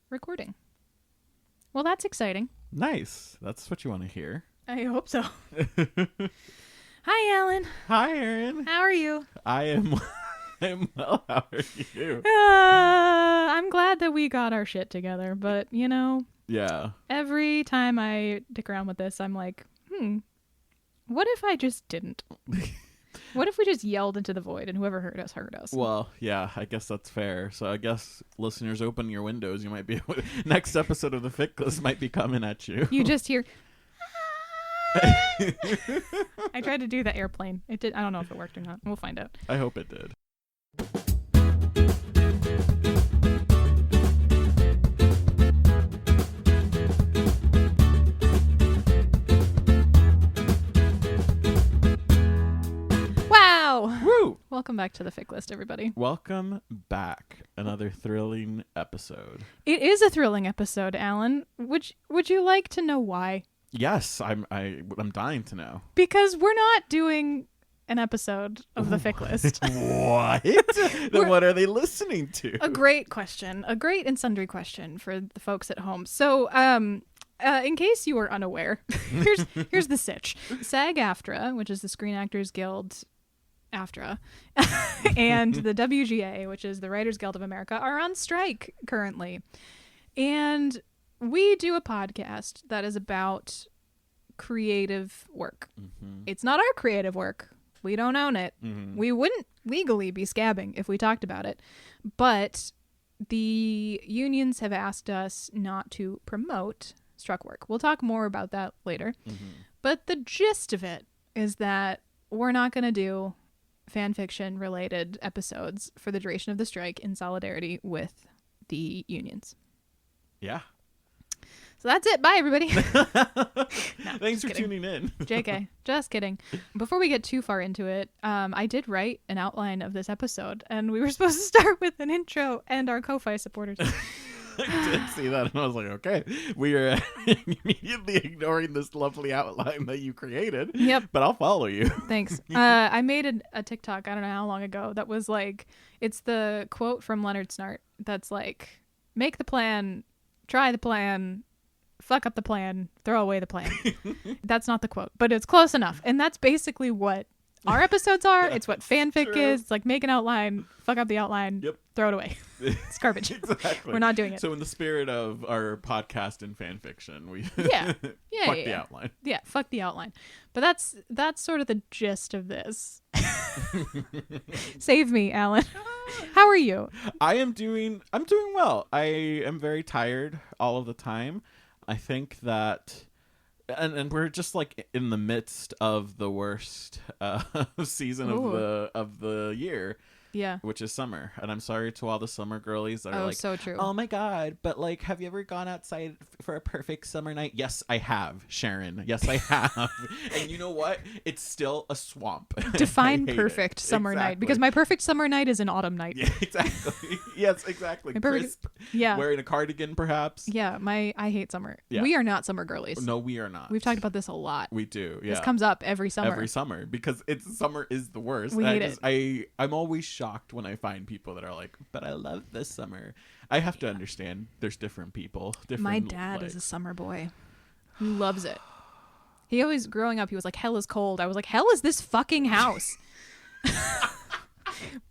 recording. Well, that's exciting. Nice. That's what you want to hear. I hope so. Hi, Alan. Hi, Erin. How are you? I am well. How are you? I'm glad that we got our shit together, but, you know, Yeah. every time I dick around with this, I'm like, what if I just didn't? What if we just yelled into the void and whoever heard us? Well, yeah, I guess that's fair. So I guess listeners, open your windows. You might be next episode of the Fick List might be coming at you. You just hear. I tried to do the airplane. It did. I don't know if it worked or not. We'll find out. I hope it did. Wow. Woo! Welcome back to the Fick List, everybody. Welcome back. Another thrilling episode. It is a thrilling episode, Alan. Would you like to know why? Yes, I'm dying to know. Because we're not doing an episode of the Fick List. What? Then what are they listening to? A great question. A great and sundry question for the folks at home. So, in case you were unaware, here's the sitch. SAG-AFTRA, which is the Screen Actors Guild AFTRA, and the WGA, which is the Writers Guild of America, are on strike currently. And we do a podcast that is about creative work. Mm-hmm. It's not our creative work. We don't own it. Mm-hmm. We wouldn't legally be scabbing if we talked about it. But the unions have asked us not to promote struck work. We'll talk more about that later. Mm-hmm. But the gist of it is that we're not going to do fan fiction related episodes for the duration of the strike in solidarity with the unions. Yeah. So that's it. Bye, everybody. No, thanks for tuning in. JK. Just kidding. Before we get too far into it, I did write an outline of this episode, and we were supposed to start with an intro and our Ko-Fi supporters. I did see that, and I was like, okay, we are immediately ignoring this lovely outline that you created. Yep. But I'll follow you. Thanks. I made a TikTok, I don't know how long ago, that was like, it's the quote from Leonard Snart that's like, make the plan, try the plan, fuck up the plan, throw away the plan. That's not the quote, but it's close enough. And that's basically what our episodes are. Yeah, it's what fanfic is. It's like make an outline, fuck up the outline, throw it away. It's garbage. Exactly. We're not doing it. So in the spirit of our podcast and fan fiction, we fuck the outline. Yeah, fuck the outline. But that's sort of the gist of this. Save me, Alan. How are you? I'm doing well. I am very tired all of the time. I think that and we're just like in the midst of the worst season of the year. Yeah. Which is summer. And I'm sorry to all the summer girlies that are like, so true. Oh my God, but like, have you ever gone outside for a perfect summer night? Yes, I have, Sharon. Yes, I have. And you know what? It's still a swamp. Define perfect summer night, because my perfect summer night is an autumn night. Yeah, exactly. Yes, exactly. Crisp. Yeah. Wearing a cardigan, perhaps. Yeah. I hate summer. Yeah. We are not summer girlies. No, we are not. We've talked about this a lot. We do. Yeah. This comes up every summer. Every summer, because summer is the worst. We hate it. I'm always shocked when I find people that are like, but I love this summer. I have to understand there's different people. My dad is a summer boy. He loves it. He always, growing up, he was like, hell is cold. I was like, hell is this fucking house.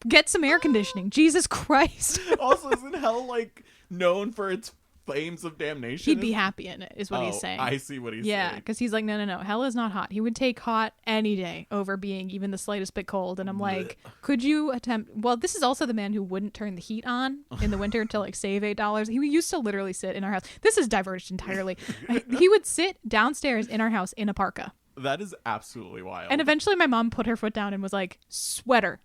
Get some air conditioning. Jesus Christ. Also, isn't hell like known for its flames of damnation? He'd be happy in it, is what he's saying. I see what he's saying. Yeah, because he's like, no, hell is not hot. He would take hot any day over being even the slightest bit cold. And I'm like, could you attempt? Well, this is also the man who wouldn't turn the heat on in the winter to like save $8. He used to literally sit in our house. This is diverged entirely. He would sit downstairs in our house in a parka. That is absolutely wild. And eventually my mom put her foot down and was like, sweater.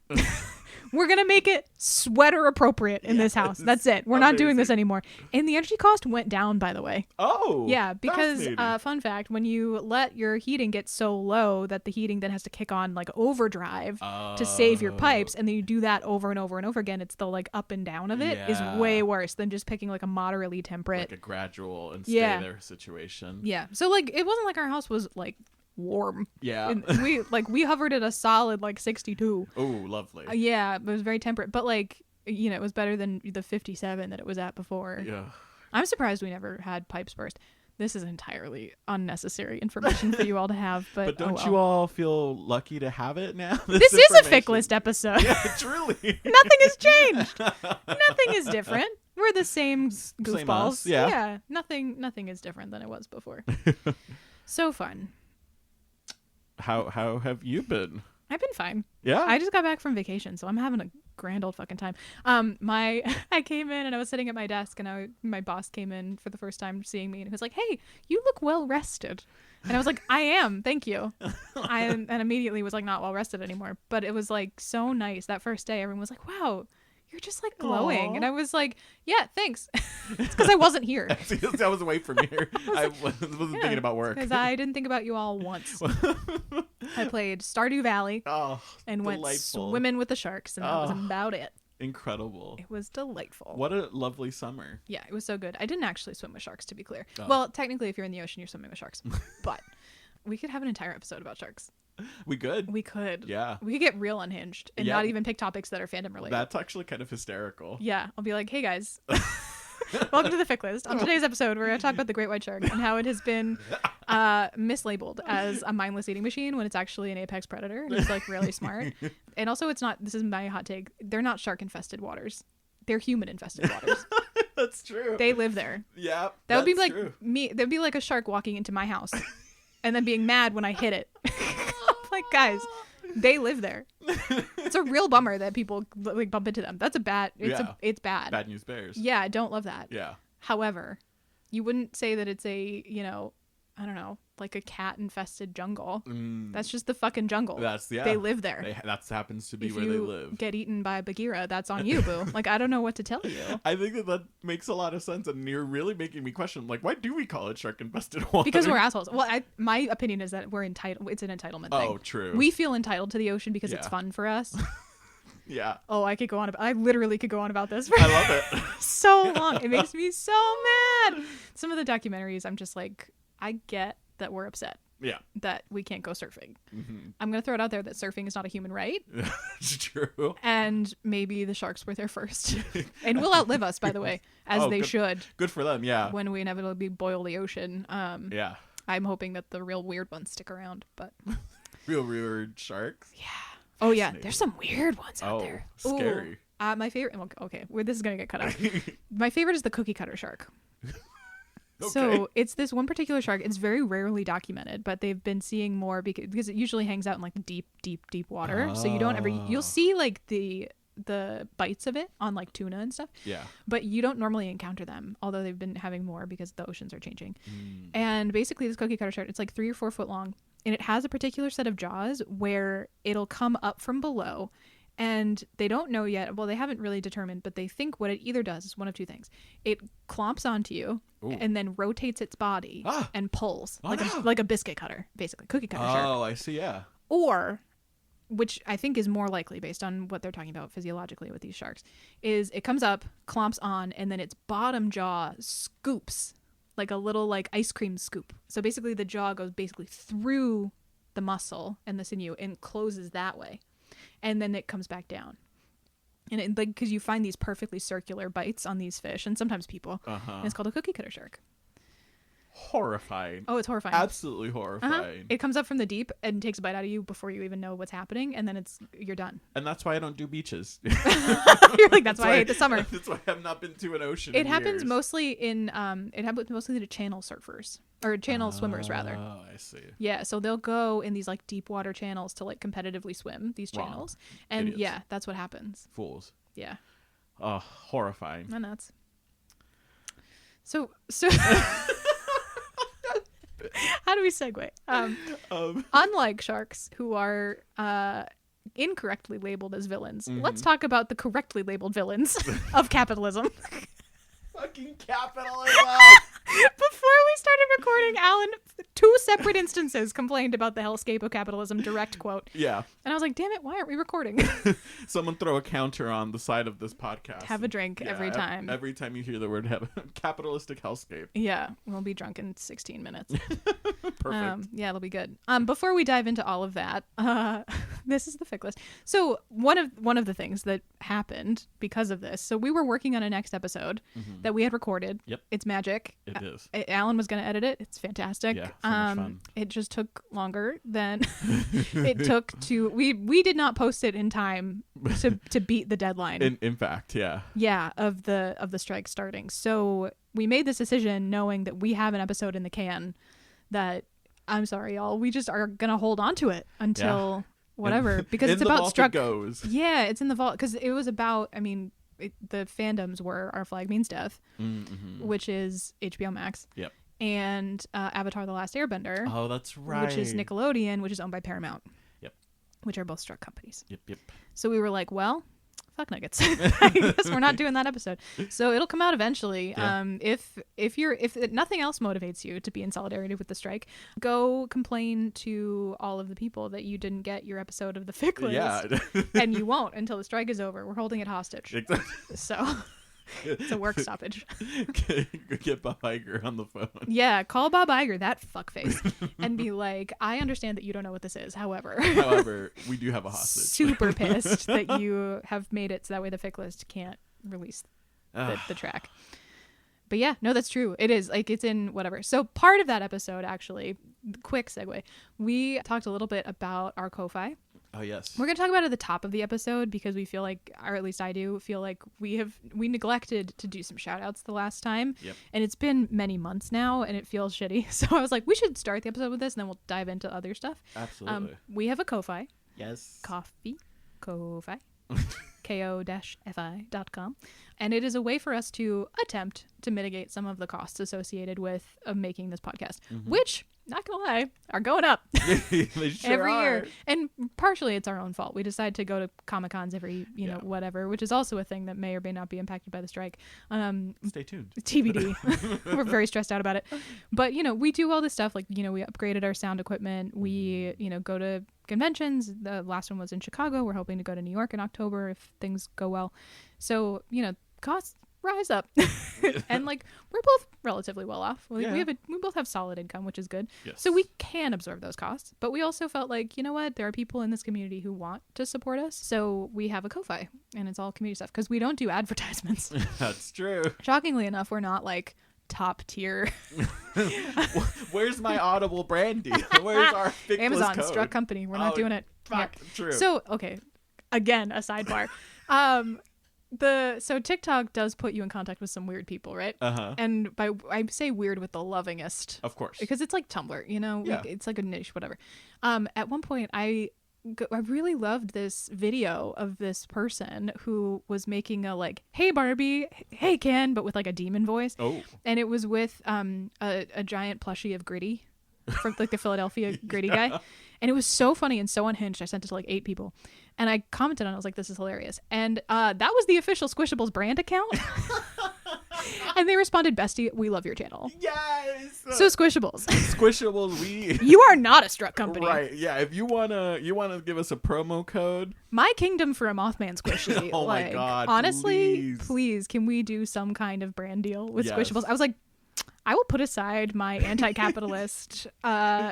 We're going to make it sweater appropriate in this house. That's it. We're not doing this anymore. And the energy cost went down, by the way. Oh. Yeah, because fun fact, when you let your heating get so low that the heating then has to kick on like overdrive to save your pipes, and then you do that over and over and over again, it's the like up and down of it is way worse than just picking like a moderately temperate. Like a gradual and stay there situation. Yeah. So like it wasn't like our house was like warm. Yeah. And we hovered at a solid like 62. Oh, lovely. Yeah, it was very temperate, but like, you know, it was better than the 57 that it was at before. Yeah. I'm surprised we never had pipes burst. This is entirely unnecessary information for you all to have, but don't you all feel lucky to have it now? This is a Fick List episode. Yeah, truly. Nothing has changed. Nothing is different. We're the same goofballs. Same us, yeah. Nothing is different than it was before. So fun. How have you been? I've been fine. Yeah. I just got back from vacation, so I'm having a grand old fucking time. I came in and I was sitting at my desk, and my boss came in for the first time seeing me, and he was like, "Hey, you look well rested." And I was like, "I am, thank you." And immediately was like not well rested anymore. But it was like so nice that first day. Everyone was like, "Wow, you're just like glowing." Aww. And I was like, "Yeah, thanks." It's because I wasn't here. I was away from here. I wasn't thinking about work. Because I didn't think about you all once. I played Stardew Valley and went swimming with the sharks, and that was about it. Incredible. It was delightful. What a lovely summer. Yeah, it was so good. I didn't actually swim with sharks, to be clear. Oh. Well, technically, if you're in the ocean, you're swimming with sharks. But we could have an entire episode about sharks. We could. We could. Yeah. We could get real unhinged and not even pick topics that are fandom related. That's actually kind of hysterical. Yeah. I'll be like, "Hey, guys. Welcome to the Fick List. On today's episode, we're going to talk about the great white shark and how it has been mislabeled as a mindless eating machine when it's actually an apex predator. It's like really smart. And also, it's not, this is my hot take, they're not shark infested waters. They're human infested waters. That's true. They live there. Yeah. That would be like true. me. That'd be like a shark walking into my house and then being mad when I hit it. Like, guys, they live there. It's a real bummer that people like bump into them. That's it's bad. Bad news bears. Yeah, I don't love that. Yeah. However, you wouldn't say that it's a, I don't know, like a cat infested jungle. That's just the fucking jungle. They live there. That happens to be if where you they live. Get eaten by Bagheera, that's on you, boo. Like, I don't know what to tell you. I think that makes a lot of sense, and you're really making me question, like, why do we call it shark infested water? Because we're assholes. Well, my opinion is that we're entitled. It's an entitlement thing. Oh, true. We feel entitled to the ocean because it's fun for us. Yeah. Oh, I literally could go on about this for I love it. so long. It makes me so mad. Some of the documentaries, I'm just like, I get that we're upset. Yeah. That we can't go surfing. Mm-hmm. I'm going to throw it out there that surfing is not a human right. It's true. And maybe the sharks were there first. And will outlive us, by the way, as they should. Good for them, yeah. When we inevitably boil the ocean. Yeah. I'm hoping that the real weird ones stick around, but... Real weird sharks? Yeah. Oh, yeah. There's some weird ones out there. Scary. Ooh, my favorite... Okay, this is going to get cut out. My favorite is the cookie cutter shark. Okay. So it's this one particular shark. It's very rarely documented, but they've been seeing more because it usually hangs out in like deep water. So you don't ever... You'll see like the bites of it on like tuna and stuff. Yeah. But you don't normally encounter them, although they've been having more because the oceans are changing. And basically this cookie cutter shark, it's like 3 or 4 foot long, and it has a particular set of jaws where it'll come up from below, and they don't know yet. Well, they haven't really determined, but they think what it either does is one of two things. It clomps onto you and then rotates its body and pulls like a biscuit cutter, basically cookie cutter shark. Oh, I see. Yeah. Or, which I think is more likely based on what they're talking about physiologically with these sharks, is it comes up, clomps on, and then its bottom jaw scoops like a little like ice cream scoop. So basically the jaw goes basically through the muscle and the sinew and closes that way. And then it comes back down. And it, like, because you find these perfectly circular bites on these fish and sometimes people. And it's called a cookie cutter shark. Horrifying. Oh, it's horrifying. Absolutely horrifying. It comes up from the deep and takes a bite out of you before you even know what's happening, and then you're done. And that's why I don't do beaches. You're like, that's why I hate the summer. That's why I've not been to an ocean. It happens mostly to channel surfers or channel swimmers rather. Oh, I see. Yeah, so they'll go in these like deep water channels to like competitively swim these channels, and Idiots. yeah, that's what happens. Fools. Yeah. Oh, horrifying. Not nuts. So. How do we segue? Unlike sharks, who are incorrectly labeled as villains, let's talk about the correctly labeled villains of capitalism. Fucking capitalism! Before we started recording, Alan, 2 separate instances complained about the hellscape of capitalism, direct quote. Yeah. And I was like, damn it, why aren't we recording? Someone throw a counter on the side of this podcast. Have a drink every time. Every time you hear the word capitalistic hellscape. Yeah, we'll be drunk in 16 minutes. Perfect. Yeah, it'll be good. Before we dive into all of that, this is the fic list. So one of the things that happened because of this, so we were working on a next episode that we had recorded. Yep. It's magic. It is. Alan was going to edit it. It's fantastic. Yeah, so much fun. It just took longer than it took to. We did not post it in time to beat the deadline. In fact, yeah. Yeah, of the strike starting. So we made this decision knowing that we have an episode in the can that, I'm sorry, y'all, we just are going to hold on to it until whatever. Because it's about struck. Goes. Yeah, it's in the vault. Because it was about, the fandoms were Our Flag Means Death, which is HBO Max. Yep. And Avatar The Last Airbender. Oh, that's right. Which is Nickelodeon, which is owned by Paramount. Yep. Which are both struck companies. Yep. So we were like, well, fuck nuggets. I guess we're not doing that episode. So it'll come out eventually. Yeah. If nothing else motivates you to be in solidarity with the strike, go complain to all of the people that you didn't get your episode of the fic list. Yeah. And you won't until the strike is over. We're holding it hostage. Exactly. So it's a work stoppage. Get Bob Iger on the phone. Yeah, call Bob Iger, that fuckface, and be like, I understand that you don't know what this is. However, we do have a hostage. Super pissed that you have made it so that way the fic list can't release the track. But yeah, no, that's true. It is like it's in whatever. So part of that episode, actually, quick segue, we talked a little bit about our Ko-Fi. Oh, yes. We're going to talk about it at the top of the episode because we feel like, or at least I do feel like we neglected to do some shout outs the last time. Yep. And it's been many months now and it feels shitty. So I was like, we should start the episode with this and then we'll dive into other stuff. Absolutely. We have a Ko-Fi. Yes. Ko-Fi. ko-fi.com. And it is a way for us to attempt to mitigate some of the costs associated with making this podcast, which, not gonna lie, are going up They sure every are. year. And partially it's our own fault. We decide to go to Comic-Cons every, know, whatever, which is also a thing that may or may not be impacted by the strike. Stay tuned. TBD. We're very stressed out about it. But, we do all this stuff. Like, we upgraded our sound equipment. We, go to conventions. The last one was in Chicago. We're hoping to go to New York in October if things go well. So, costs rise up. And like we're both relatively well off. We both have solid income, which is good. Yes. So we can absorb those costs. But we also felt like, you know what, there are people in this community who want to support us. So we have a Ko-Fi and it's all community stuff because we don't do advertisements. That's true. Shockingly enough, we're not like top tier. Where's my Audible brand deal? Where's our Fickless Amazon code? struck company. We're not doing it. Fuck, true. So, okay. Again, a sidebar. So TikTok does put you in contact with some weird people, right? And I say weird with the lovingest, of course, because it's like Tumblr, Yeah. it's like a niche, whatever. At one point, I really loved this video of this person who was making a like, "Hey Barbie, hey Ken," but with like a demon voice. Oh, and it was with a giant plushie of Gritty, from like the Philadelphia Gritty guy. And it was so funny and so unhinged. I sent it to like 8 people. And I commented on it. I was like, this is hilarious. And that was the official Squishables brand account. And they responded, "Bestie, we love your channel." Yes. So Squishables. Squishables, You are not a struck company. Right. Yeah. If you wanna give us a promo code. My kingdom for a Mothman squishy. Oh like, my God. Honestly, please, can we do some kind of brand deal with Yes. Squishables? I was like, I will put aside my anti-capitalist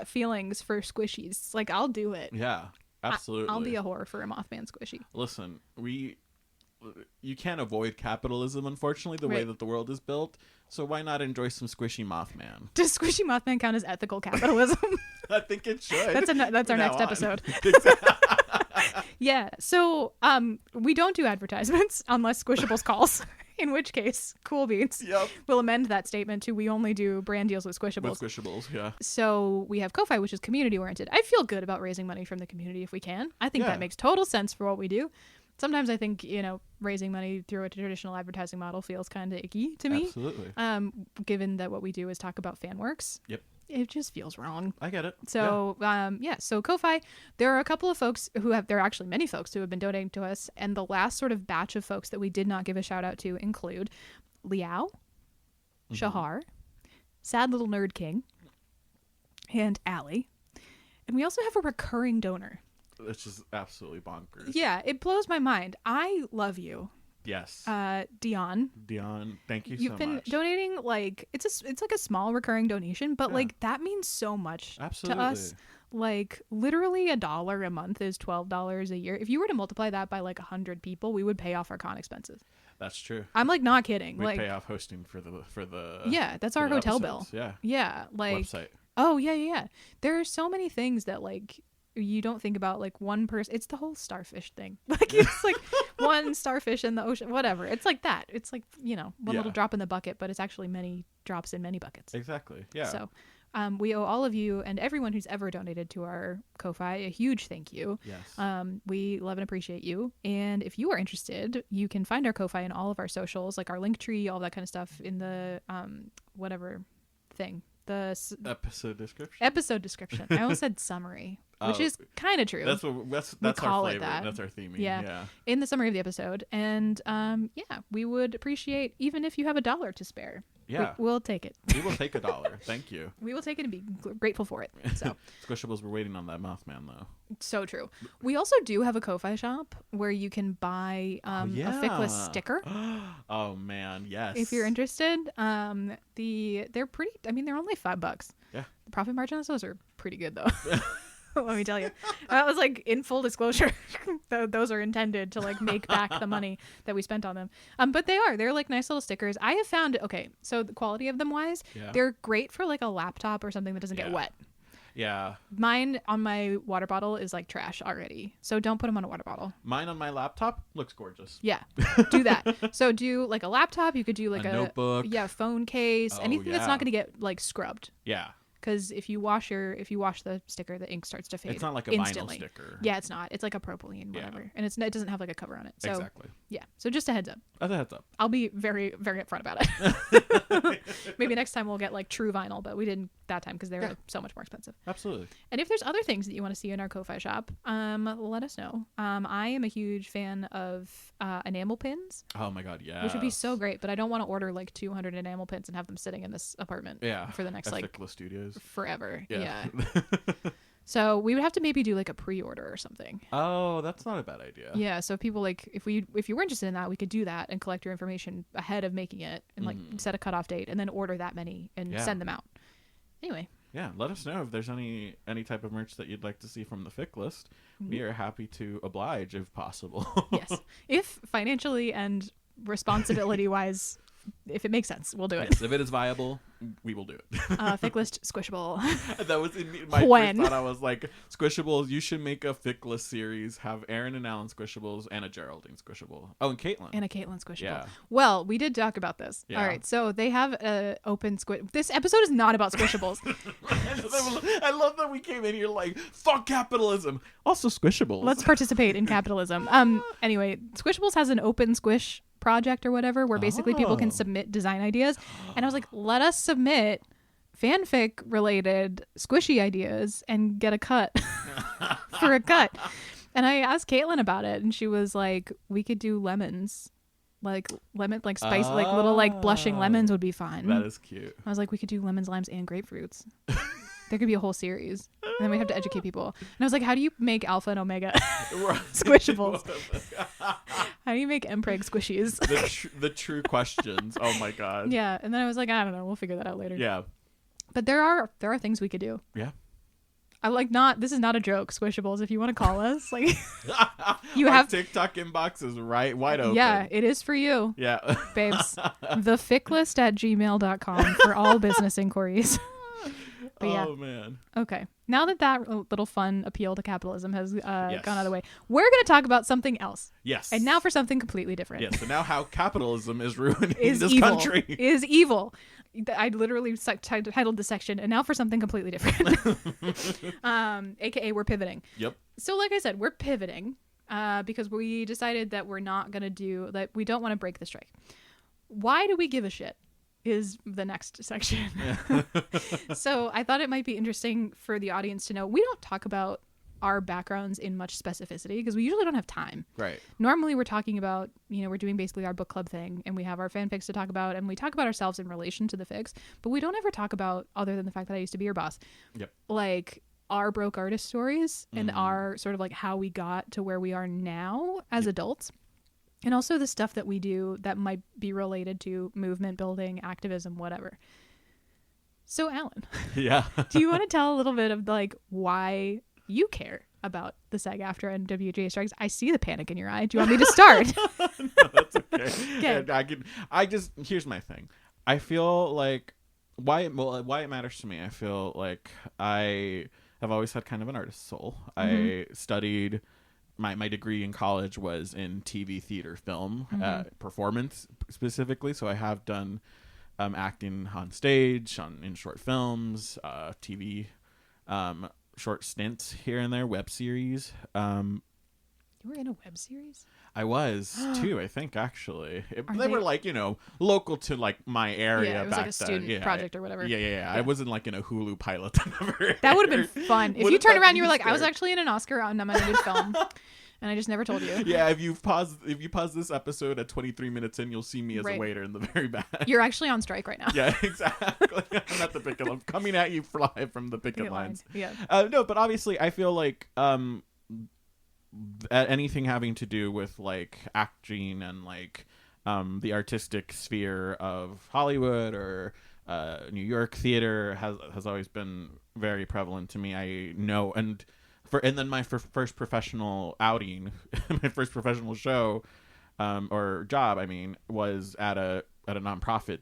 feelings for squishies. Like, I'll do it. Yeah. Absolutely. I'll be a whore for a Mothman squishy. Listen, you can't avoid capitalism, unfortunately, the way Right. that the world is built. So why not enjoy some squishy Mothman? Does squishy Mothman count as ethical capitalism? I think it should. That's our Now next on. episode. Yeah. So we don't do advertisements unless Squishables calls. In which case, cool beans. Yep. We'll amend that statement to we only do brand deals with Squishables. With Squishables, yeah. So we have Ko-Fi, which is community oriented. I feel good about raising money from the community if we can. I think Yeah. that makes total sense for what we do. Sometimes I think, raising money through a traditional advertising model feels kind of icky to me. Absolutely. Given that what we do is talk about fan works. Yep. It just feels wrong. I get it. So, so Ko-Fi, there are a couple of folks there are actually many folks who have been donating to us. And the last sort of batch of folks that we did not give a shout out to include Liao, Shahar, Sad Little Nerd King, and Allie. And we also have a recurring donor. It's just absolutely bonkers. Yeah, it blows my mind. I love you. Yes. Dion. Thank you You've so been much. donating, like, it's like a small recurring donation, but Yeah. like that means so much Absolutely. to us. Like, literally $1 a month is $12 a year. If you were to multiply that by like 100 people, we would pay off our con expenses. That's true. I'm like not kidding. We like, pay off hosting for the yeah, that's for our the hotel episodes. bill. Yeah. Yeah, like, Website. oh yeah. There are so many things that like you don't think about. Like one person, it's the whole starfish thing. Like it's like one starfish in the ocean, whatever. It's like that. It's like, you know, one little drop in the bucket, but it's actually many drops in many buckets. Exactly. Yeah. So we owe all of you and everyone who's ever donated to our Ko-Fi a huge thank you. Yes. We love and appreciate you. And if you are interested, you can find our Ko-Fi in all of our socials, like our link tree, all that kind of stuff in the whatever thing. The episode description. I almost said summary, which is kind of true. That's our call it flavor. that. That's our theming. Yeah. Yeah. In the summary of the episode. And we would appreciate even if you have $1 to spare. Yeah. We'll take it. We will take $1. Thank you. We will take it and be grateful for it. So Squishables, we're waiting on that Mothman though. So true. We also do have a Ko-Fi shop where you can buy a Fickless sticker. Oh man, yes. If you're interested, they're pretty. I mean, they're only $5. Yeah. The profit margin on those are pretty good though. Let me tell you. That was like, in full disclosure, those are intended to like make back the money that we spent on them. But they're like nice little stickers. I have found, okay, so the quality of them wise, they're great for like a laptop or something that doesn't get wet. Yeah. Mine on my water bottle is like trash already. So don't put them on a water bottle. Mine on my laptop looks gorgeous. Yeah. Do that. So do like a laptop. You could do like a notebook. Yeah, phone case. Anything that's not going to get like scrubbed. Yeah. Because if you wash the sticker, the ink starts to fade. It's not like a instantly. vinyl sticker. Yeah, it's not. It's like a propylene, whatever, and it doesn't have like a cover on it. So, exactly. Yeah. So just a heads up. A heads up. I'll be very, very upfront about it. Maybe next time we'll get like true vinyl, but we didn't that time because they were so much more expensive. Absolutely. And if there's other things that you want to see in our Ko-Fi shop, let us know. I am a huge fan of enamel pins. Oh my god, yeah. Which would be so great, but I don't want to order like 200 enamel pins and have them sitting in this apartment. For the next like Studios. Forever. Yeah. So we would have to maybe do like a pre-order or something. Oh, that's not a bad idea. Yeah. So people like if you were interested in that, we could do that and collect your information ahead of making it and like set a cutoff date and then order that many and send them out. Anyway. Yeah, let us know if there's any type of merch that you'd like to see from the Fic list. We are happy to oblige if possible. Yes. If financially and responsibility wise, if it makes sense, we'll do it. Yes, if it is viable, we will do it. Fic list squishable. That was in my first thought. I was like, Squishables, you should make a Fic list series. Have Aaron and Alan Squishables and a Geraldine Squishable. Oh, and Caitlin. And a Caitlin Squishable. Yeah. Well, we did talk about this. Yeah. All right. So they have a open squish. This episode is not about Squishables. I love that we came in here like, fuck capitalism. Also Squishables. Let's participate in capitalism. Anyway, Squishables has an open squish project or whatever where basically people can submit design ideas, and I was like, let us submit fanfic related squishy ideas and get a cut for a cut. And I asked Caitlin about it and she was like, we could do lemons, like spice, like little like blushing lemons would be fine. That is cute. I was like, we could do lemons, limes, and grapefruits. There could be a whole series. And then we have to educate people. And I was like, how do you make alpha and omega squishables? How do you make mpreg squishies? The true questions. Oh my god. Yeah. And then I was like, I don't know. We'll figure that out later. Yeah. But there are things we could do. Yeah. This is not a joke, Squishables. If you want to call us, like Our TikTok inbox is wide open. Yeah, it is for you. Yeah. Babes. theficklist@gmail.com for all business inquiries. But yeah. Oh man. Okay. Now that little fun appeal to capitalism has gone out of the way, we're going to talk about something else. Yes. And now for something completely different. Yes. So now how capitalism is ruining this evil. country. Is evil. I literally titled the section, and now for something completely different. AKA we're pivoting. Yep. So like I said, we're pivoting because we decided that we're not going to that we don't want to break the strike. Why do we give a shit? Is the next section. So I thought it might be interesting for the audience to know we don't talk about our backgrounds in much specificity because we usually don't have time. Right. Normally we're talking about, we're doing basically our book club thing and we have our fanfics to talk about and we talk about ourselves in relation to the fics, but we don't ever talk about, other than the fact that I used to be your boss, like our broke artist stories and our sort of like how we got to where we are now as adults. And also the stuff that we do that might be related to movement building, activism, whatever. So Alan, Yeah. do you want to tell a little bit of like why you care about the SAG-AFTRA and WGA strikes? I see the panic in your eye. Do you want me to start? No, that's okay. Okay. And here's my thing. I feel like why it matters to me. I feel like I have always had kind of an artist soul. I studied my degree in college was in TV, theater, film, performance specifically. So I have done acting on stage, in short films, TV, short stints here and there, web series. You were in a web series? I was too, I think, actually. They they were like, local to like my area. Yeah, it was back like a student then. project or whatever. Yeah. I wasn't like in a Hulu pilot. That would have been fun. If you turned around and you were like, I was there? actually in an Oscar nominated film. And I just never told you. Yeah, if you pause this episode at 23 minutes in, you'll see me as Right. a waiter in the very back. You're actually on strike right now. Yeah, exactly. I'm at the picket line. I'm coming at you live from the picket lines. Yeah. No, but obviously I feel like anything having to do with like acting and like the artistic sphere of Hollywood or New York theater has always been very prevalent to me. I know, and then my first professional outing, my first professional show or job, I mean, was at a nonprofit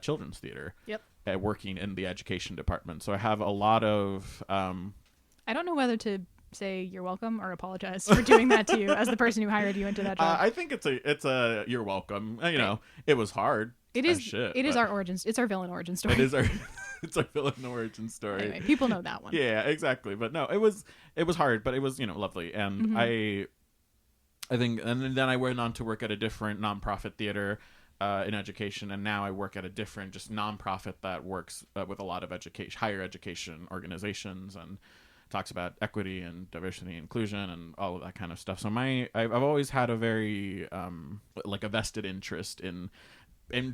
children's theater. Yep. Working in the education department. So I have a lot of I don't know whether to say you're welcome or apologize for doing that to you as the person who hired you into that job. I think it's a you're welcome. You know, it was hard. It is our origins. It's our villain origin story. It is our it's our villain origin story. Anyway, people know that one. Yeah, exactly. But no, it was hard, but it was, lovely. And I think, and then I went on to work at a different nonprofit theater in education, and now I work at a different just nonprofit that works with a lot of higher education organizations and talks about equity and diversity and inclusion and all of that kind of stuff. So I've always had a very like a vested interest in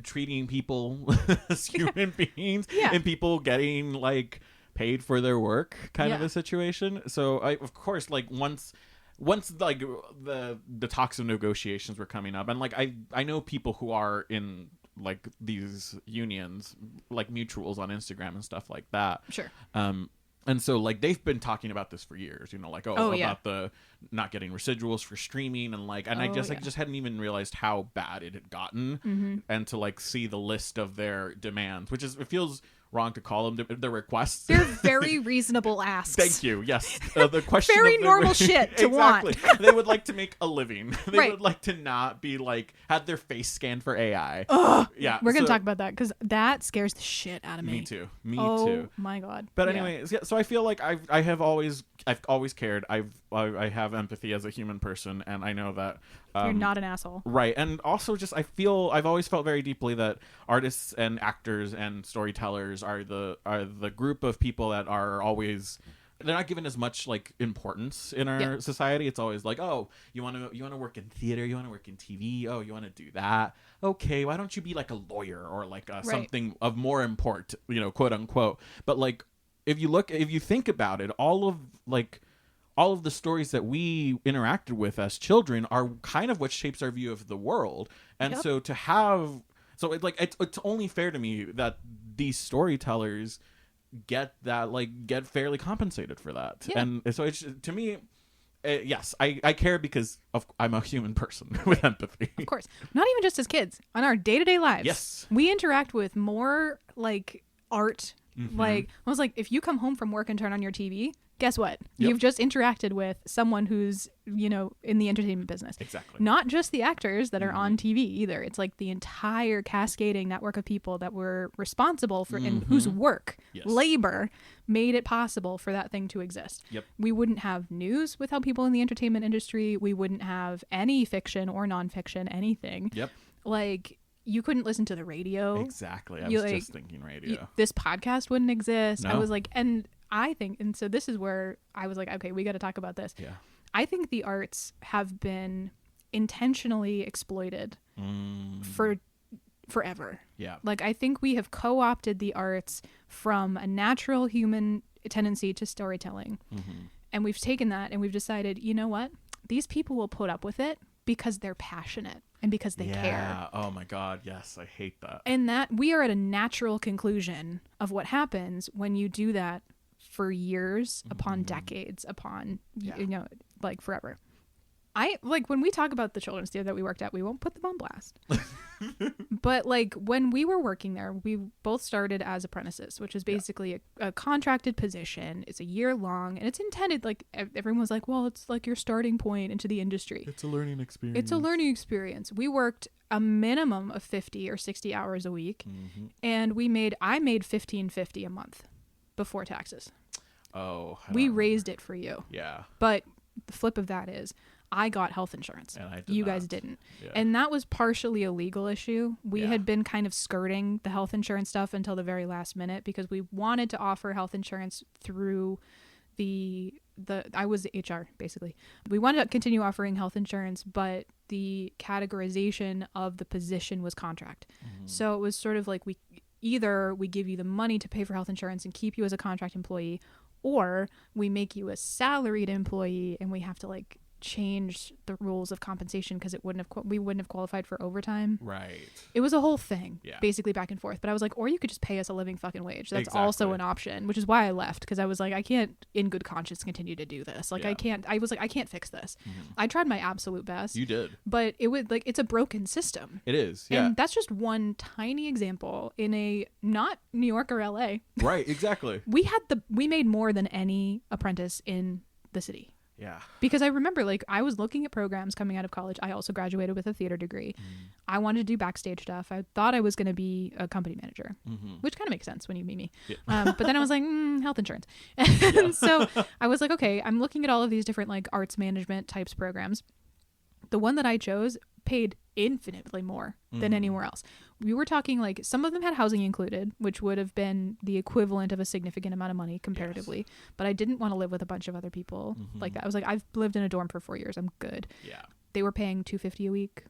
treating people as human beings and people getting like paid for their work kind of a situation. So I, of course, like once like the talks of negotiations were coming up, and like I know people who are in like these unions, like mutuals on Instagram and stuff like that. Sure. And so like they've been talking about this for years, like about the not getting residuals for streaming and like, and I just hadn't even realized how bad it had gotten, and to like see the list of their demands, which it feels wrong to call them the requests. They're very reasonable asks. Thank you. Yes, the question. Very normal shit to exactly. want. They would like to make a living. They Right. would like to not be like had their face scanned for AI. Ugh. Yeah, We're gonna talk about that because that scares the shit out of me. Me too. Me oh, too. My God. But anyways, so I feel like I've always cared. I have empathy as a human person, and I know that You're not an asshole. Right. And also just I've always felt very deeply that artists and actors and storytellers are the group of people that are always, they're not given as much like importance in our society. It's always like, oh, you want to work in theater, you want to work in TV, oh, you want to do that. Okay, why don't you be like a lawyer or like something of more import, quote unquote. But like if you think about it, all of the stories that we interacted with as children are kind of what shapes our view of the world. And so it's only fair to me that these storytellers get fairly compensated for that. Yeah. And so it's, to me, yes, I care because I'm a human person with empathy. Of course. Not even just as kids. On our day-to-day lives. Yes. We interact with more like art. Like I was like, if you come home from work and turn on your TV, guess what? Yep. You've just interacted with someone who's, in the entertainment business. Exactly. Not just the actors that are on TV either. It's like the entire cascading network of people that were responsible for and whose work, labor made it possible for that thing to exist. Yep. We wouldn't have news without people in the entertainment industry. We wouldn't have any fiction or nonfiction, anything. Yep. Like, you couldn't listen to the radio. Exactly. I was just thinking radio. This podcast wouldn't exist. No. I was like, and I think, and so this is where I was like, okay, we got to talk about this. Yeah. I think the arts have been intentionally exploited for forever. Yeah. Like, I think we have co-opted the arts from a natural human tendency to storytelling. And we've taken that and we've decided, you know what? These people will put up with it because they're passionate and because they care. Oh my God. Yes. I hate that. And that we are at a natural conclusion of what happens when you do that for years upon decades upon, you know, like forever. I like when we talk about the children's theater that we worked at, we won't put them on blast. But like when we were working there, we both started as apprentices, which is basically a contracted position. It's a year long and it's intended, like everyone was like, well, it's like your starting point into the industry. It's a learning experience. It's a learning experience. We worked a minimum of 50 or 60 hours a week, and I made $1,550 a month before taxes. Oh, we raised it for you. Yeah. But the flip of that is I got health insurance. And I did you not. guys didn't. Yeah. And that was partially a legal issue. We had been kind of skirting the health insurance stuff until the very last minute because we wanted to offer health insurance through I was HR basically. We wanted to continue offering health insurance, but the categorization of the position was contract. So it was sort of like we give you the money to pay for health insurance and keep you as a contract employee, or we make you a salaried employee and we have to like change the rules of compensation because we wouldn't have qualified for overtime. Right. It was a whole thing, Yeah. basically back and forth. But I was like, or you could just pay us a living fucking wage. That's Exactly. also an option, which is why I left, because I was like, I can't in good conscience continue to do this. Like, Yeah. I was like, I can't fix this. I tried my absolute best. You did. But it would like, it's a broken system. It is. Yeah. And that's just one tiny example in a not New York or LA. Right. Exactly. We made more than any apprentice in the city. Yeah. Because I remember, like, I was looking at programs coming out of college. I also graduated with a theater degree. I wanted to do backstage stuff. I thought I was going to be a company manager, which kind of makes sense when you meet me. Yeah. But then I was like, health insurance. And so I was like, okay, I'm looking at all of these different, like, arts management types programs. The one that I chose paid infinitely more than anywhere else. We were talking like some of them had housing included, which would have been the equivalent of a significant amount of money comparatively. Yes. But I didn't want to live with a bunch of other people like that. I was like, I've lived in a dorm for 4 years. I'm good. Yeah. They were paying $250 a week.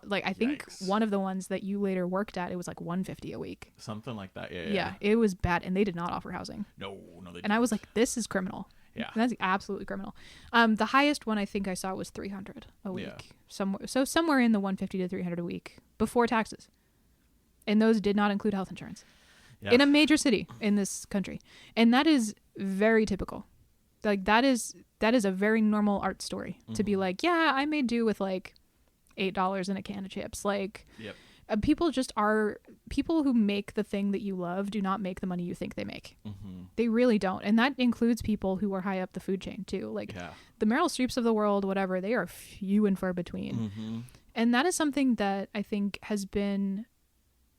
Like I think one of the ones that you later worked at, it was like $150 a week. Something like that. Yeah. It was bad, and they did not offer housing. No, they didn't. And I was like, this is criminal. Yeah. That's absolutely criminal. The highest one I think I saw was $300 a week. Yeah. Somewhere in the $150 to $300 a week before taxes. And those did not include health insurance. Yeah. In a major city in this country. And that is very typical. Like that is a very normal art story to be like, yeah, I may do with like $8 in a can of chips. Like people who make the thing that you love do not make the money you think they make. They really don't. And that includes people who are high up the food chain too. Like the Meryl Streeps of the world, whatever, they are few and far between. And that is something that I think has been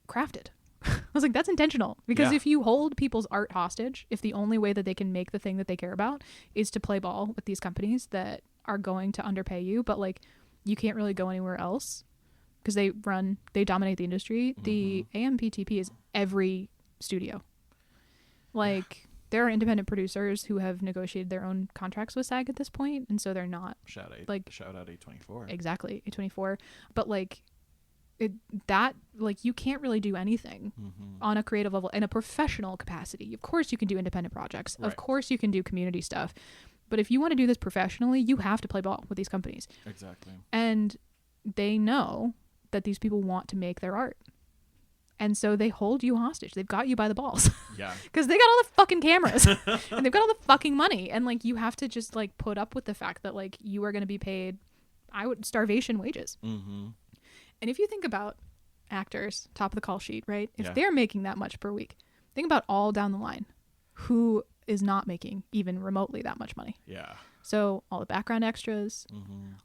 crafted. I was like, that's intentional, because if you hold people's art hostage, if the only way that they can make the thing that they care about is to play ball with these companies that are going to underpay you, but like you can't really go anywhere else because they dominate the industry. The AMPTP is every studio. Like there are independent producers who have negotiated their own contracts with SAG at this point, and so they're not shout out A24. Exactly, A24. But like you can't really do anything on a creative level in a professional capacity. Of course you can do independent projects. Right. Of course you can do community stuff. But if you want to do this professionally, you have to play ball with these companies. Exactly. And they know that these people want to make their art. And so they hold you hostage. They've got you by the balls. Yeah. Because they got all the fucking cameras. And they've got all the fucking money. And like you have to just like put up with the fact that like you are going to be paid starvation wages. And if you think about actors, top of the call sheet, right? If they're making that much per week, think about all down the line who is not making even remotely that much money. Yeah. So all the background extras,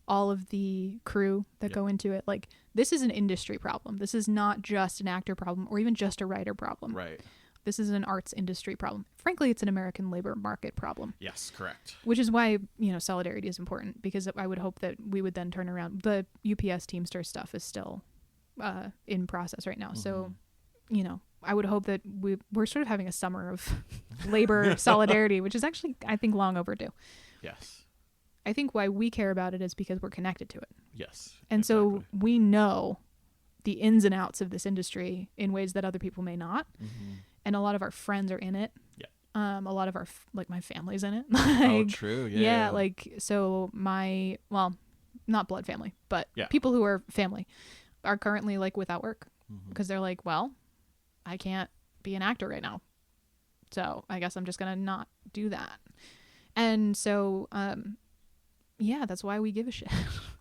all of the crew that go into it, like this is an industry problem. This is not just an actor problem or even just a writer problem. Right. This is an arts industry problem. Frankly, it's an American labor market problem. Yes, correct. Which is why, solidarity is important, because I would hope that we would then turn around. The UPS Teamster stuff is still in process right now. So, I would hope that we're sort of having a summer of labor solidarity, which is actually, I think, long overdue. Yes. I think why we care about it is because we're connected to it. Yes. And so we know the ins and outs of this industry in ways that other people may not. And a lot of our friends are in it. Yeah. A lot of our, my family's in it. Oh, true. Yeah. Yeah. So my not blood family, but Yeah. people who are family are currently like without work Mm-hmm. because they're like, well, I can't be an actor right now. So I guess I'm just going to not do that. And so, yeah, that's why we give a shit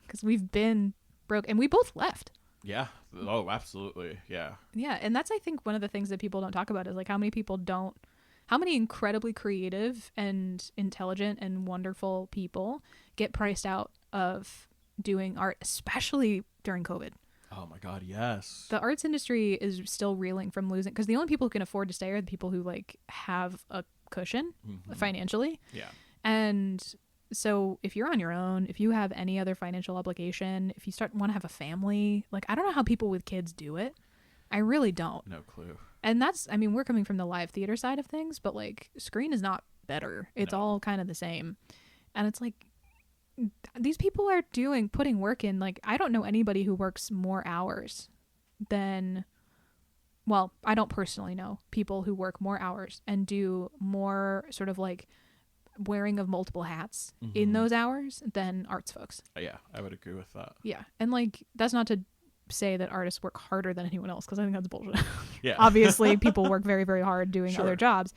because we've been broke and we both left. Yeah. Oh, absolutely. Yeah. Yeah. And that's, I think, one of the things that people don't talk about is like how many incredibly creative and intelligent and wonderful people get priced out of doing art, especially during COVID. Oh my God, yes. The arts industry is still reeling from losing because the only people who can afford to stay are the people who like have a cushion financially. Yeah. And so if you're on your own, if you have any other financial obligation, if you want to have a family, like I don't know how people with kids do it. I really don't. No clue. And that's, I mean, we're coming from the live theater side of things, but like screen is not better. It's all kind of the same. And it's like, these people are putting work in. Like, I don't know anybody who works more hours than, well, I don't personally know people who work more hours and do more sort of like wearing of multiple hats in those hours than arts folks. Yeah, I would agree with that. Yeah. And like, that's not to say that artists work harder than anyone else because I think that's bullshit. Yeah. Obviously, people work very, very hard doing Sure. other jobs.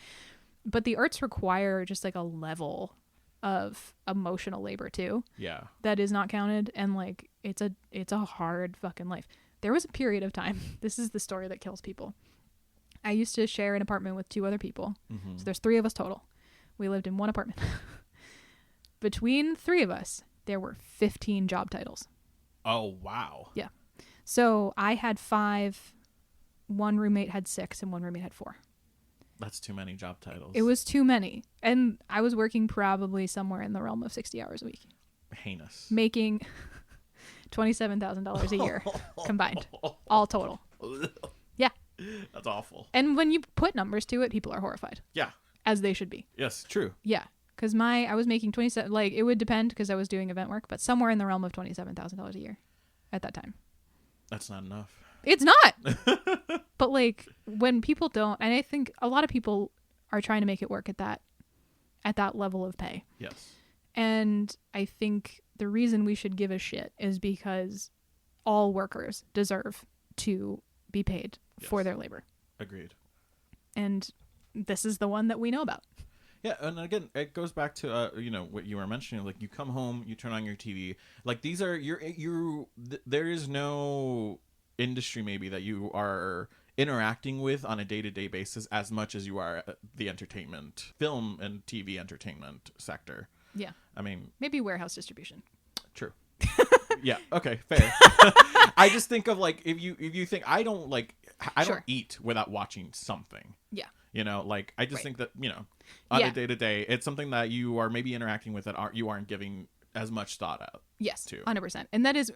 But the arts require just like a level of emotional labor too Yeah. that is not counted, and like it's a hard fucking life. There was a period of time, this is the story that kills people. I used to share an apartment with 2 other people. So there's 3 of us total. We lived in one apartment. Between 3 of us, there were 15 job titles. Oh, wow. Yeah. So I had 5, one roommate had 6, and one roommate had 4. That's too many job titles. It was too many. And I was working probably somewhere in the realm of 60 hours a week. Heinous. Making $27,000 a year combined. All total. Yeah. That's awful. And when you put numbers to it, people are horrified. Yeah. As they should be. Yes, true. Yeah. Because I was making 27, like it would depend because I was doing event work, but somewhere in the realm of $27,000 a year at that time. That's not enough. It's not. But like when people don't, and I think a lot of people are trying to make it work at that level of pay. Yes. And I think the reason we should give a shit is because all workers deserve to be paid for their labor. Agreed. And this is the one that we know about. Yeah, and again, it goes back to what you were mentioning. Like, you come home, you turn on your TV. Like, these are there is no industry maybe that you are interacting with on a day-to-day basis as much as you are the entertainment, film and TV entertainment sector. Yeah. I mean, maybe warehouse distribution. True. Yeah. Okay. Fair. I just think of like if you think I don't Sure. eat without watching something. Yeah. Like I just Right. think that on a day to day, it's something that you are maybe interacting with that you aren't giving as much thought out. Yes. To 100%. And that is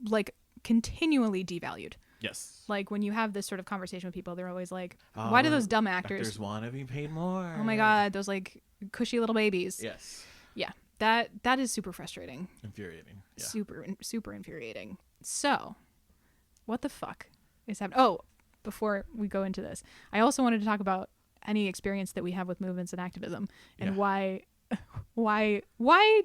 like continually devalued. Yes. Like when you have this sort of conversation with people, they're always like, why do those dumb actors want to be paid more? Oh my God, those like cushy little babies. Yes. Yeah. That is super frustrating. Infuriating. Yeah. Super infuriating. So, what the fuck is happening? Oh, before we go into this, I also wanted to talk about any experience that we have with movements and activism and why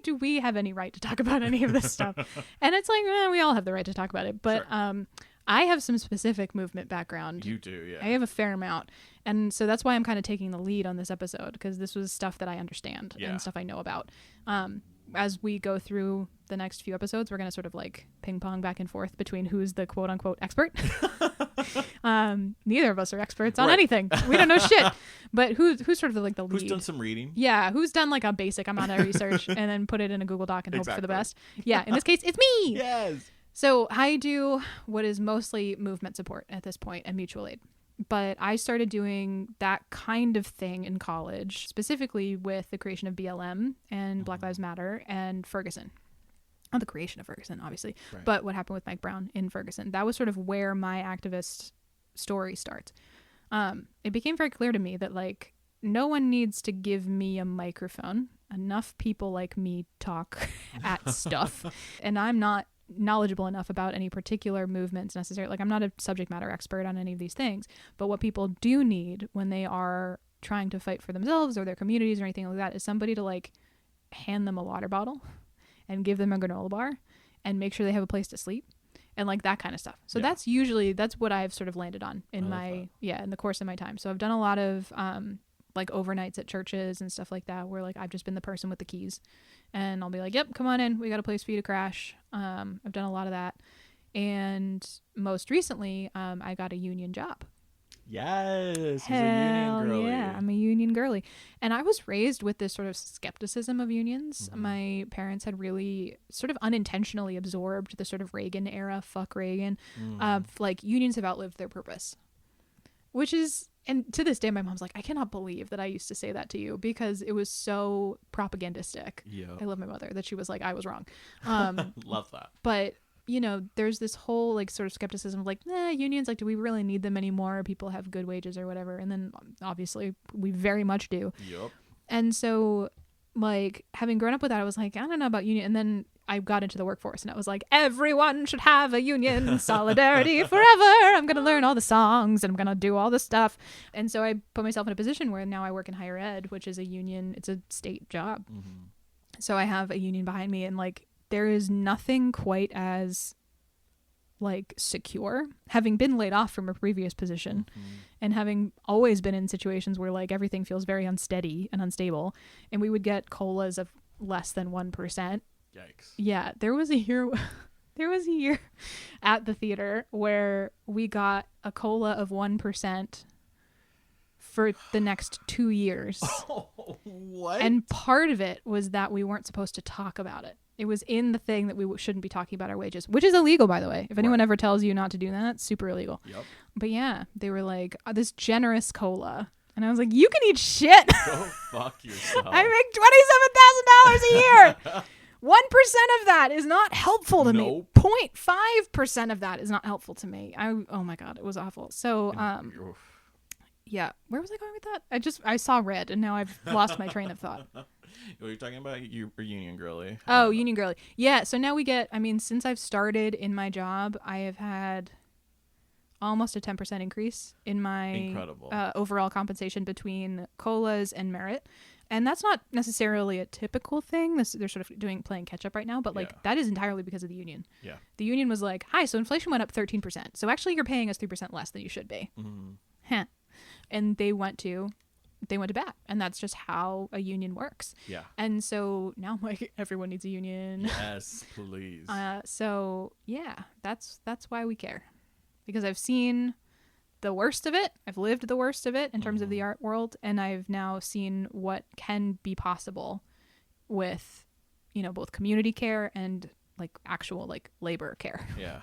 do we have any right to talk about any of this stuff? And it's like, we all have the right to talk about it. But Sure. I have some specific movement background. You do, yeah. I have a fair amount. And so that's why I'm kind of taking the lead on this episode, because this was stuff that I understand and stuff I know about. As we go through the next few episodes, we're going to sort of like ping pong back and forth between who's the quote unquote expert. Neither of us are experts on anything. We don't know shit. But who's sort of like the lead? Who's done some reading? Yeah, who's done like a basic amount of research and then put it in a Google Doc and hope for the best. Yeah, in this case, it's me. Yes. So I do what is mostly movement support at this point and mutual aid. But I started doing that kind of thing in college, specifically with the creation of BLM and Black Lives Matter and Ferguson. Not the creation of Ferguson, obviously, but what happened with Mike Brown in Ferguson. That was sort of where my activist story starts. It became very clear to me that like no one needs to give me a microphone. Enough people like me talk at stuff, and I'm not knowledgeable enough about any particular movements necessarily. Like I'm not a subject matter expert on any of these things, but what people do need when they are trying to fight for themselves or their communities or anything like that is somebody to like hand them a water bottle and give them a granola bar and make sure they have a place to sleep and like that kind of stuff. So that's what I've sort of landed on in in the course of my time. So I've done a lot of like overnights at churches and stuff like that, where like I've just been the person with the keys, and I'll be like, yep, come on in, we got a place for you to crash. I've done a lot of that. And most recently, I got a union job. Yes, he's a union girly. Yeah, I'm a union girly. And I was raised with this sort of skepticism of unions. Mm-hmm. My parents had really sort of unintentionally absorbed the sort of Reagan era, fuck Reagan, of like unions have outlived their purpose. Which is, and to this day, my mom's like, I cannot believe that I used to say that to you, because it was so propagandistic. Yeah. I love my mother that she was like, I was wrong. Love that. But you know, there's this whole like sort of skepticism of like, unions, like, do we really need them anymore? People have good wages or whatever. And then obviously we very much do. Yep. And so like having grown up with that, I was like, I don't know about union. And then I got into the workforce and I was like, everyone should have a union, solidarity forever. I'm going to learn all the songs and I'm going to do all the stuff. And so I put myself in a position where now I work in higher ed, which is a union. It's a state job. Mm-hmm. So I have a union behind me, and like, there is nothing quite as like secure, having been laid off from a previous position and having always been in situations where like everything feels very unsteady and unstable, and we would get COLAs of less than 1%. Yikes. Yeah, there was a year at the theater where we got a COLA of 1% for the next 2 years. Oh, what? And part of it was that we weren't supposed to talk about it. It was in the thing that we shouldn't be talking about our wages, which is illegal, by the way. If anyone ever tells you not to do that, it's super illegal. Yep. But yeah, they were like, this generous COLA. And I was like, you can eat shit. Go fuck yourself. I make $27,000 a year. 1% of that is not helpful to me. 0.5% of that is not helpful to me. Oh my God, it was awful. So, yeah, where was I going with that? I saw red, and now I've lost my train of thought. You're talking about you were union girly. Oh, union girly. Yeah, so now we get, since I've started in my job, I have had almost a 10% increase in my overall compensation between COLAs and merit. And that's not necessarily a typical thing. They're sort of playing catch up right now, but that is entirely because of the union. Yeah. The union was like, hi, so inflation went up 13%. So actually you're paying us 3% less than you should be. Mm-hmm. Huh. And they went to bat, and that's just how a union works. Yeah. And so now I'm like, everyone needs a union. Yes, please. So yeah, that's why we care, because I've seen the worst of it. I've lived the worst of it in terms of the art world, and I've now seen what can be possible with, both community care and like actual like labor care. Yeah.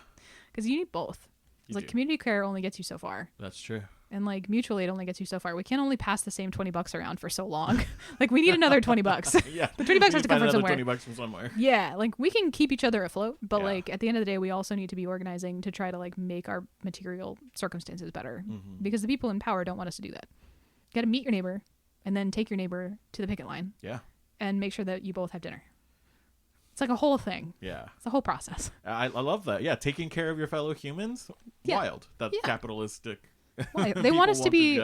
Because you need both. Like community care only gets you so far. That's true. And like mutual aid only gets you so far. We can't only pass the same $20 around for so long. Like we need another $20. Yeah, the $20 has to come from somewhere. $20 from somewhere. Yeah, like we can keep each other afloat, but like at the end of the day, we also need to be organizing to try to like make our material circumstances better, because the people in power don't want us to do that. You got to meet your neighbor, and then take your neighbor to the picket line. Yeah, and make sure that you both have dinner. It's like a whole thing. Yeah, it's a whole process. I love that. Yeah, taking care of your fellow humans. Yeah. Wild. That's capitalistic. Well, they want us to be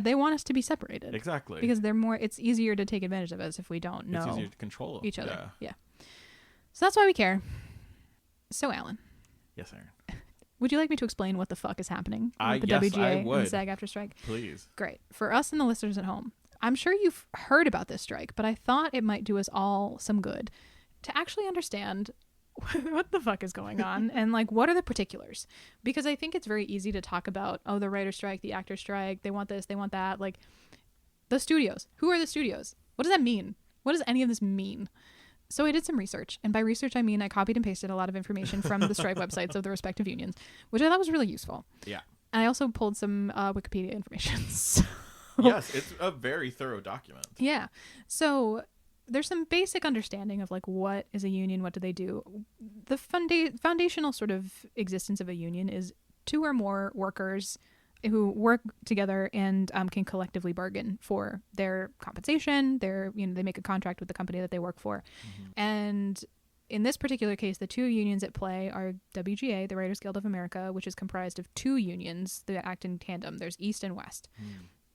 they want us to be separated. Exactly. Because it's easier to take advantage of us if we don't know. It's easier to control each other. Yeah. So that's why we care. So Alan. Yes, Aaron. Would you like me to explain what the fuck is happening with the yes, WGA and the SAG-AFTRA strike? Please. Great. For us and the listeners at home, I'm sure you've heard about this strike, but I thought it might do us all some good to actually understand what the fuck is going on and like what are the particulars, because I think it's very easy to talk about, oh, the writer strike, the actor strike, they want this, they want that. Like the studios, who are the studios? What does that mean? What does any of this mean? So I did some research, and by research I mean I copied and pasted a lot of information from the strike websites of the respective unions, which I thought was really useful. Yeah. And I also pulled some Wikipedia information. So, yes, it's a very thorough document. Yeah. So there's some basic understanding of like what is a union, what do they do. The foundational sort of existence of a union is two or more workers who work together and can collectively bargain for their compensation. They make a contract with the company that they work for. Mm-hmm. And in this particular case, the two unions at play are WGA, the Writers Guild of America, which is comprised of two unions that act in tandem. There's East and West.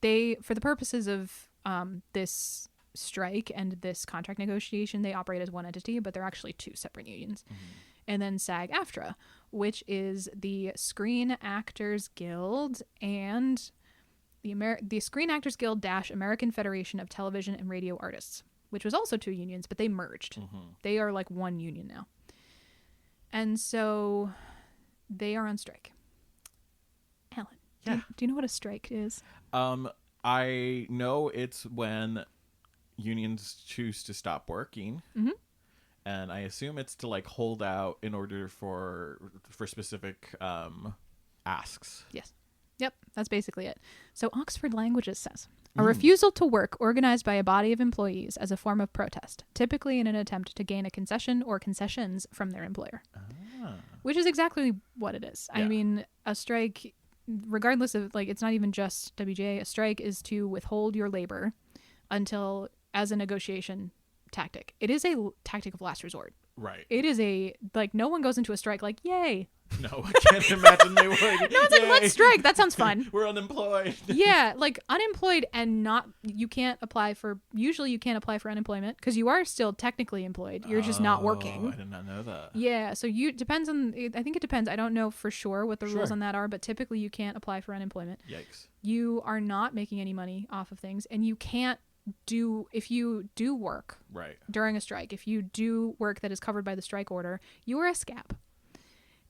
They, for the purposes of this strike and this contract negotiation, they operate as one entity, but they're actually two separate unions. and then SAG-AFTRA, which is the Screen Actors Guild and the Screen Actors Guild - American Federation of Television and Radio Artists, which was also 2 unions, but they merged. They are like one union now. And so they are on strike. Alan, do you know what a strike is? I know it's when unions choose to stop working. And I assume it's to like hold out in order for specific asks. Yes. Yep, that's basically it. So Oxford Languages says, a refusal to work organized by a body of employees as a form of protest, typically in an attempt to gain a concession or concessions from their employer. Which is exactly what it is. Yeah. I mean, a strike, regardless of, like, it's not even just WGA. A strike is to withhold your labor until, as a negotiation tactic. It is a tactic of last resort. Right. It is no one goes into a strike like, yay. No, I can't imagine they would. No one's like, let's strike. That sounds fun. We're unemployed. Yeah, like unemployed and you can't apply for unemployment because you are still technically employed. You're just not working. I did not know that. Yeah, so I think it depends. I don't know for sure what the rules on that are, but typically you can't apply for unemployment. Yikes. You are not making any money off of things, and you can't if you do work during a strike, if you do work that is covered by the strike order, you are a scab.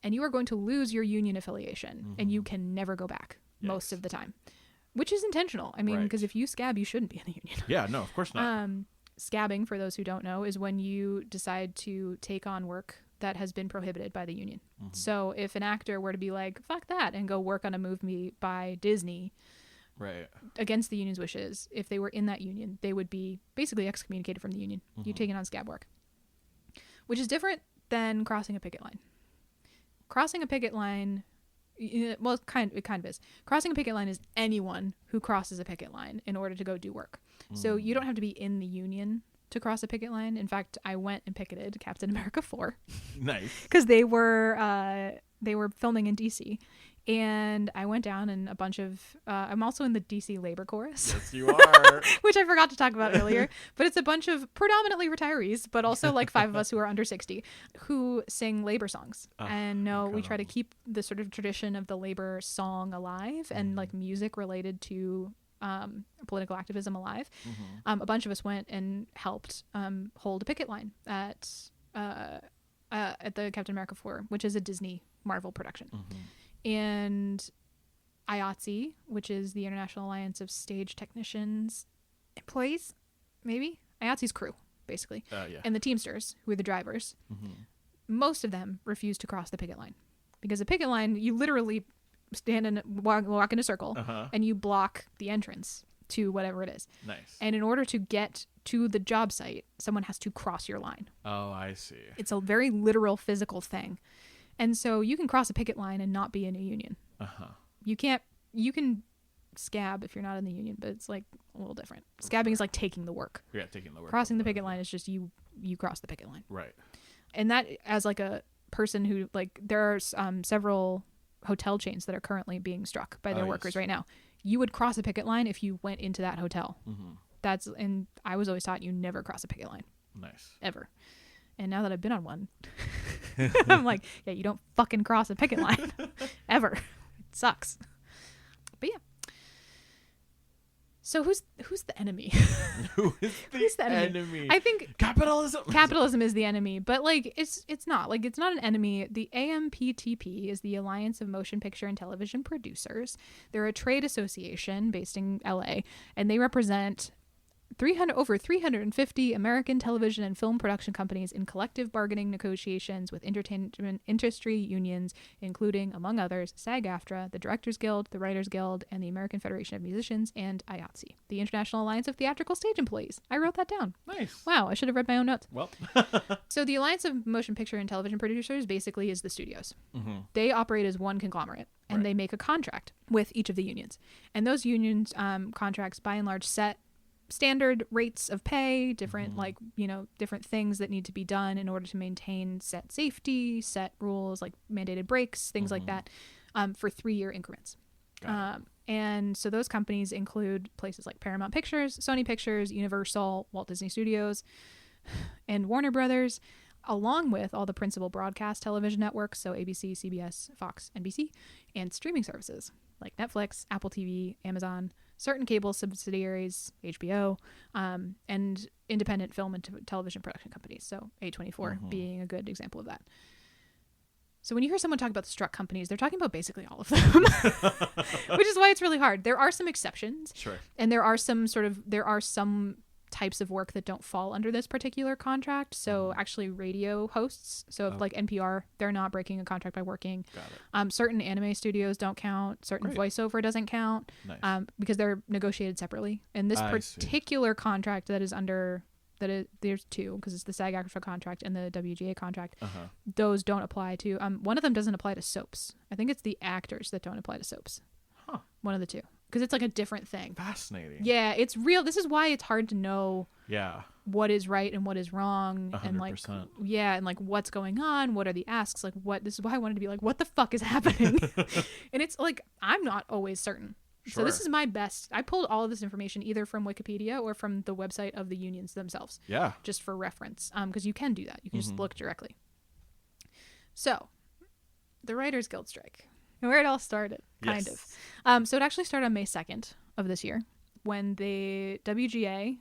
And you are going to lose your union affiliation, and you can never go back most of the time, which is intentional. I mean, because if you scab, you shouldn't be in the union. Yeah, no, of course not. Scabbing, for those who don't know, is when you decide to take on work that has been prohibited by the union. So if an actor were to be like, fuck that, and go work on a movie by Disney against the union's wishes, if they were in that union, they would be basically excommunicated from the union. You're taking on scab work, which is different than crossing a picket line. Crossing a picket line, well, it kind of is. Crossing a picket line is anyone who crosses a picket line in order to go do work. So you don't have to be in the union to cross a picket line. In fact, I went and picketed Captain America 4. Nice. Because they were filming in DC. And I went down and a bunch of I'm also in the DC labor chorus. Yes, you are. Which I forgot to talk about earlier. But it's a bunch of predominantly retirees, but also like 5 of us who are under 60 who sing labor songs. And we try to keep the sort of tradition of the labor song alive and like music related to political activism alive. A bunch of us went and helped hold a picket line at the Captain America 4, which is a Disney Marvel production. And IATSE, which is the International Alliance of Stage Technicians Employees, maybe? IATSE's crew, basically. And the Teamsters, who are the drivers. Most of them refuse to cross the picket line. Because a picket line, you literally stand and walk in a circle, and you block the entrance to whatever it is. Nice. And in order to get to the job site, someone has to cross your line. Oh, I see. It's a very literal physical thing. And so you can cross a picket line and not be in a union. You can scab if you're not in the union, but it's like a little different. Scabbing is like taking the work. Yeah, taking the work. Crossing the picket line is just you cross the picket line. Right. And that, as like a person who, like, there are several hotel chains that are currently being struck by their workers right now. You would cross a picket line if you went into that hotel. And I was always taught you never cross a picket line. Nice. Ever. And now that I've been on one, I'm like, yeah, you don't fucking cross a picket line. Ever. It sucks. But yeah. So who's the enemy? Who's the enemy? I think capitalism is the enemy, but like it's not. Like, it's not an enemy. The AMPTP is the Alliance of Motion Picture and Television Producers. They're a trade association based in LA, and they represent over 350 American television and film production companies in collective bargaining negotiations with entertainment industry unions, including, among others, SAG-AFTRA, the Directors Guild, the Writers Guild, and the American Federation of Musicians, and IATSE, the International Alliance of Theatrical Stage Employees. I wrote that down. Nice. Wow, I should have read my own notes. Well. So the Alliance of Motion Picture and Television Producers basically is the studios. They operate as one conglomerate, and they make a contract with each of the unions. And those unions contracts, by and large, set standard rates of pay, different different things that need to be done in order to maintain set safety, set rules like mandated breaks, things like that, for 3-year increments. And so those companies include places like Paramount Pictures, Sony Pictures, Universal, Walt Disney Studios, and Warner Brothers. along with all the principal broadcast television networks, so ABC, CBS, Fox, NBC, and streaming services like Netflix, Apple TV, Amazon, certain cable subsidiaries, HBO, and independent film and television production companies, so A24 being a good example of that. So when you hear someone talk about the struck companies, they're talking about basically all of them, which is why it's really hard. There are some exceptions, Sure. and there are some types of work that don't fall under this particular contract. So actually radio hosts, so if like NPR, they're not breaking a contract by working. Got it. Certain anime studios don't count. Certain voiceover doesn't count. Nice. Because they're negotiated separately. And this particular contract that is under, there's two, because it's the SAG-AFTRA contract and the WGA contract. Those don't apply to, one of them doesn't apply to soaps. I think it's the actors that don't apply to soaps. Huh. One of the two. Because it's like a different thing. Fascinating. Yeah, it's real. This is why it's hard to know what is right and what is wrong. 100%. And like, and like what's going on. What are the asks? Like this is why I wanted to be like, what the fuck is happening? And it's like, I'm not always certain. Sure. So this is my best. I pulled all of this information either from Wikipedia or from the website of the unions themselves. Yeah. Just for reference. Because you can do that. You can just look directly. So, the Writers Guild strike. Where it all started, kind of. So it actually started on May 2nd of this year when the WGA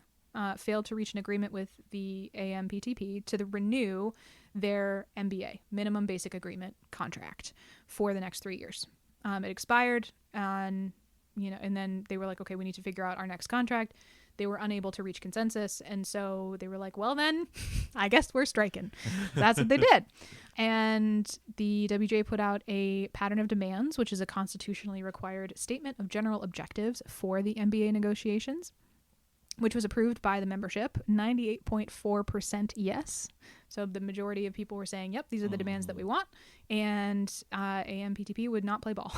failed to reach an agreement with the AMPTP to renew their MBA, Minimum Basic Agreement contract, for the next 3 years. It expired on, and then they were like, okay, we need to figure out our next contract. They were unable to reach consensus, and so they were like, well then, I guess we're striking. That's what they did. And the WGA put out a pattern of demands, which is a constitutionally required statement of general objectives for the MBA negotiations, which was approved by the membership, 98.4% yes. So the majority of people were saying, yep, these are the demands that we want, and AMPTP would not play ball.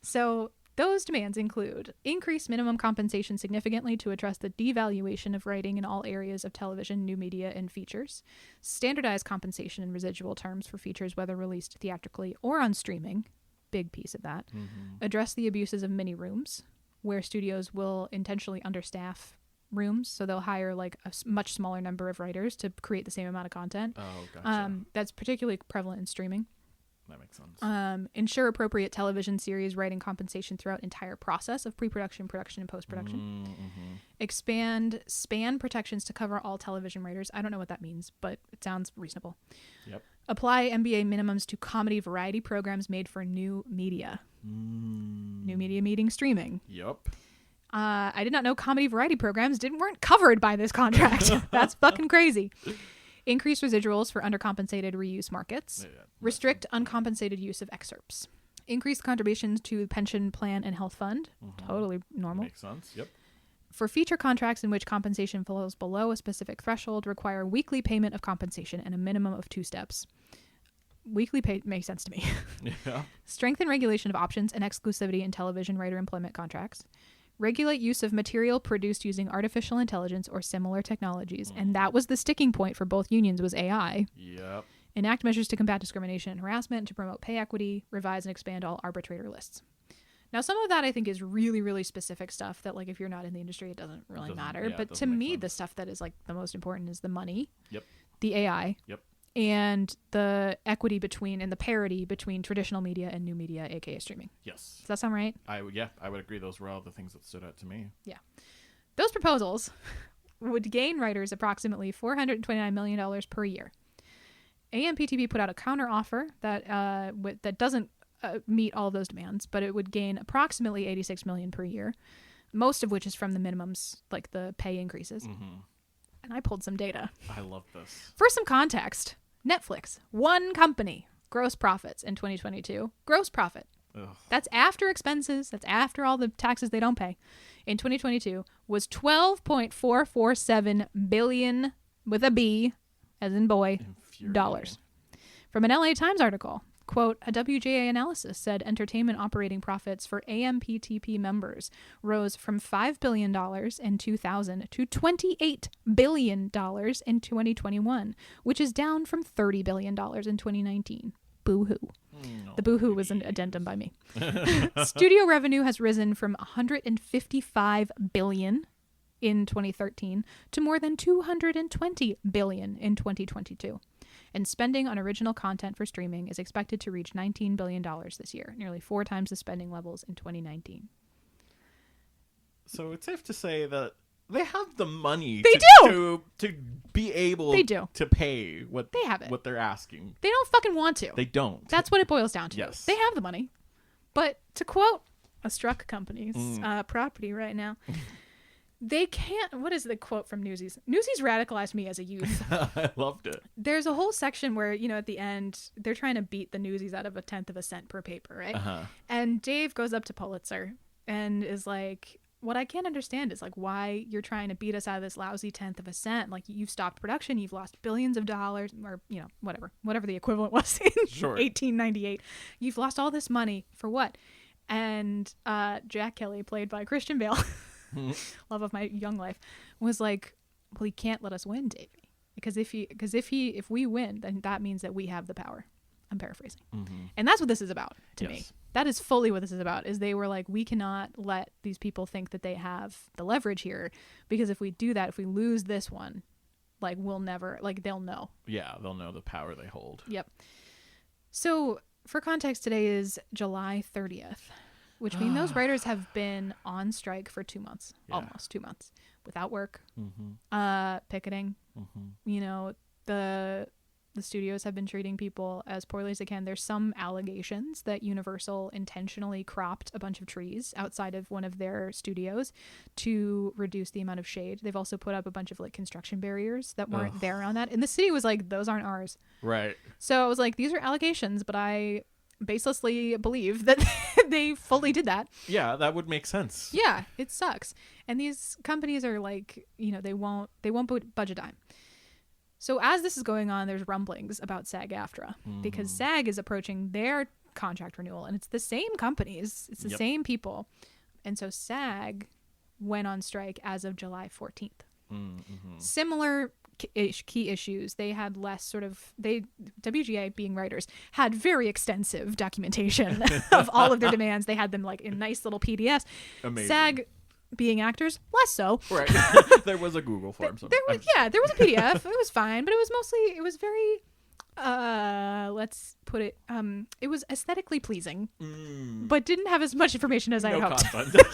So those demands include increase minimum compensation significantly to address the devaluation of writing in all areas of television, new media, and features, standardize compensation and residual terms for features whether released theatrically or on streaming, big piece of that, address the abuses of mini rooms, where studios will intentionally understaff rooms, so they'll hire like a much smaller number of writers to create the same amount of content. Oh, gotcha. That's particularly prevalent in streaming. That makes sense. Ensure appropriate television series writing compensation throughout entire process of pre-production, production, and post-production. Expand span protections to cover all television writers. I don't know what that means, but it sounds reasonable. Yep. Apply MBA minimums to comedy variety programs made for new media. New media meaning streaming. Yep. I did not know comedy variety programs weren't covered by this contract. That's fucking crazy. Increase residuals for undercompensated reuse markets. Restrict uncompensated use of excerpts. Increase contributions to pension plan and health fund. Totally normal. Makes sense. Yep. For feature contracts in which compensation falls below a specific threshold, require weekly payment of compensation and a minimum of 2 steps. Weekly pay makes sense to me. Yeah. Strengthen regulation of options and exclusivity in television writer employment contracts. Regulate use of material produced using artificial intelligence or similar technologies. And that was the sticking point for both unions, was AI. Yep. Enact measures to combat discrimination and harassment and to promote pay equity. Revise and expand all arbitrator lists. Now, some of that I think is really, really specific stuff that, like, if you're not in the industry, it doesn't really matter. Yeah, but to me, the stuff that is, like, the most important is the money. Yep. The AI. Yep. And the equity between and the parity between traditional media and new media, aka streaming. Yes. Does that sound right? I would agree. Those were all the things that stood out to me. Yeah. Those proposals would gain writers approximately $429 million per year. AMPTP put out a counter offer that doesn't meet all of those demands, but it would gain approximately $86 million per year, most of which is from the minimums, like the pay increases. And I pulled some data. I love this. For some context, Netflix, one company, gross profits in 2022. Gross profit. Ugh. That's after expenses. That's after all the taxes they don't pay. In 2022 was $12.447 billion with a B, as in boy, dollars. From an LA Times article, quote, a WGA analysis said entertainment operating profits for AMPTP members rose from $5 billion in 2000 to $28 billion in 2021, which is down from $30 billion in 2019. Boo-hoo. No, the boo-hoo was an addendum by me. Studio revenue has risen from $155 billion in 2013 to more than $220 billion in 2022. And spending on original content for streaming is expected to reach $19 billion this year, nearly 4 times the spending levels in 2019. So it's safe to say that they have the money to be able to pay what they're asking. They don't fucking want to. They don't. That's what it boils down to. Yes. They have the money. But to quote a Struck Company's property right now, they can't... What is the quote from Newsies? Newsies radicalized me as a youth. I loved it. There's a whole section where, at the end, they're trying to beat the Newsies out of 1/10 of a cent per paper, right? Uh-huh. And Dave goes up to Pulitzer and is like... What I can't understand is why you're trying to beat us out of this lousy 1/10 of a cent. You've stopped production, you've lost billions of dollars, or whatever the equivalent was in 1898. You've lost all this money for what? And Jack Kelly, played by Christian Bale, love of my young life, was like, "Well, he can't let us win, Davey, because if we win, then that means that we have the power." I'm paraphrasing, and that's what this is about to me. That is fully what this is about, is they were like, we cannot let these people think that they have the leverage here, because if we do that, if we lose this one, we'll never, they'll know. Yeah, they'll know the power they hold. Yep. So for context, today is July 30th, which means those writers have been on strike for 2 months, almost 2 months, without work, picketing. The studios have been treating people as poorly as they can. There's some allegations that Universal intentionally cropped a bunch of trees outside of one of their studios to reduce the amount of shade. They've also put up a bunch of construction barriers that weren't there on that. And the city was like, those aren't ours. Right. So I was like, these are allegations, but I baselessly believe that they fully did that. Yeah, that would make sense. Yeah, it sucks. And these companies are they won't budge a dime. So as this is going on, there's rumblings about SAG-AFTRA because SAG is approaching their contract renewal, and it's the same companies, it's the same people. And so SAG went on strike as of July 14th. Similar key issues. They had less WGA, being writers, had very extensive documentation of all of their demands. They had them in nice little PDFs. Amazing. SAG, being actors, less so. Right. There was a Google form. There was a PDF. It was fine, but it was very, let's put it, it was aesthetically pleasing, but didn't have as much information as I had hoped.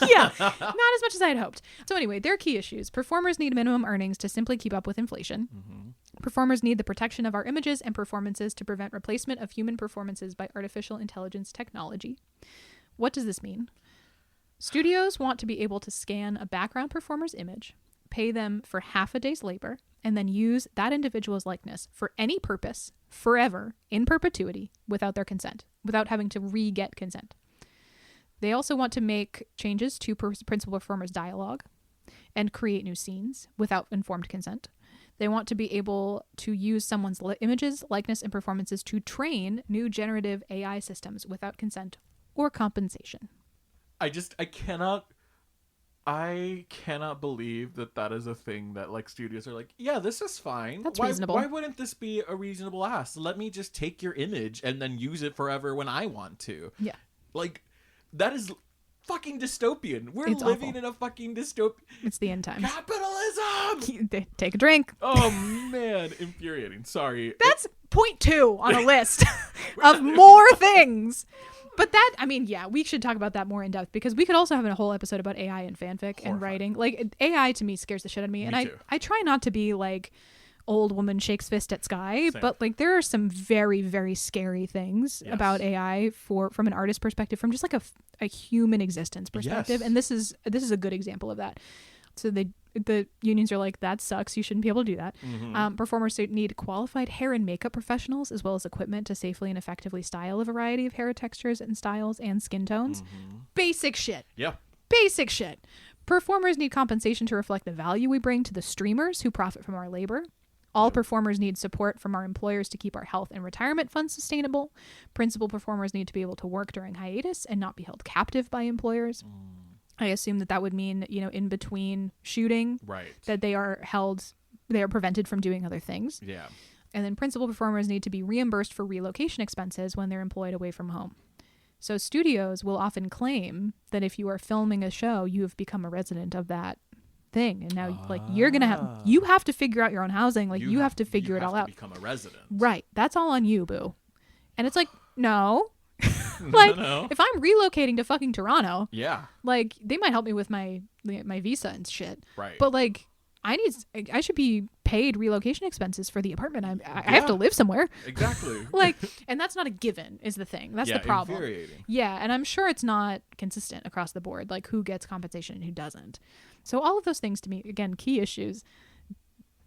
Yeah, not as much as I had hoped. So anyway, their key issues. Performers need minimum earnings to simply keep up with inflation. Performers need the protection of our images and performances to prevent replacement of human performances by artificial intelligence technology. What does this mean? Studios want to be able to scan a background performer's image, pay them for half a day's labor, and then use that individual's likeness for any purpose, forever, in perpetuity, without their consent, without having to re-get consent. They also want to make changes to principal performer's dialogue and create new scenes without informed consent. They want to be able to use someone's images, likeness, and performances to train new generative AI systems without consent or compensation. I cannot believe that is a thing that studios are like, yeah, this is fine. That's reasonable. Why wouldn't this be a reasonable ask? Let me just take your image and then use it forever when I want to. Yeah. That is fucking dystopian. It's living awful. In a fucking dystopian. It's the end times. Capitalism! Take a drink. Oh, man. Infuriating. Sorry. That's point 2 on a list of more things. But we should talk about that more in depth, because we could also have a whole episode about AI and fanfic and writing. AI to me scares the shit out of me. And I try not to be old woman shakes fist at sky. Same. But there are some very, very scary things about AI from an artist perspective, from just a human existence perspective. Yes. And this is a good example of that. So the unions are like, that sucks. You shouldn't be able to do that. Performers need qualified hair and makeup professionals, as well as equipment to safely and effectively style a variety of hair textures and styles and skin tones. Basic shit. Yeah. Basic shit. Performers need compensation to reflect the value we bring to the streamers who profit from our labor. All performers need support from our employers to keep our health and retirement funds sustainable. Principal performers need to be able to work during hiatus and not be held captive by employers. I assume that would mean, in between shooting, that they are prevented from doing other things. Yeah. And then principal performers need to be reimbursed for relocation expenses when they're employed away from home. So studios will often claim that if you are filming a show, you have become a resident of that thing, and now like you have to figure out your own housing, like you have to figure it all out. Become a resident, right? That's all on you, boo. And it's like, no. Like, no. if I'm relocating to fucking Toronto, yeah, like they might help me with my visa and shit, right? But like I should be paid relocation expenses for the apartment. I have to live somewhere. Exactly. Like, and that's not a given is the thing. That's the problem. Infuriating. Yeah. And I'm sure it's not consistent across the board, like who gets compensation and who doesn't. So all of those things to me, again, key issues,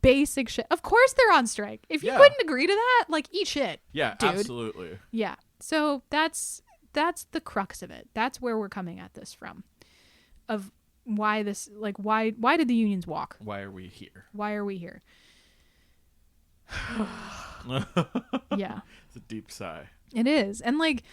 basic shit. Of course they're on strike. If you couldn't agree to that, like eat shit. Yeah, dude. Absolutely. Yeah. So that's the crux of it. That's where we're coming at this from. Of why this, like, why did the unions walk? Why are we here? Why are we here? Yeah. It's a deep sigh. It is. And like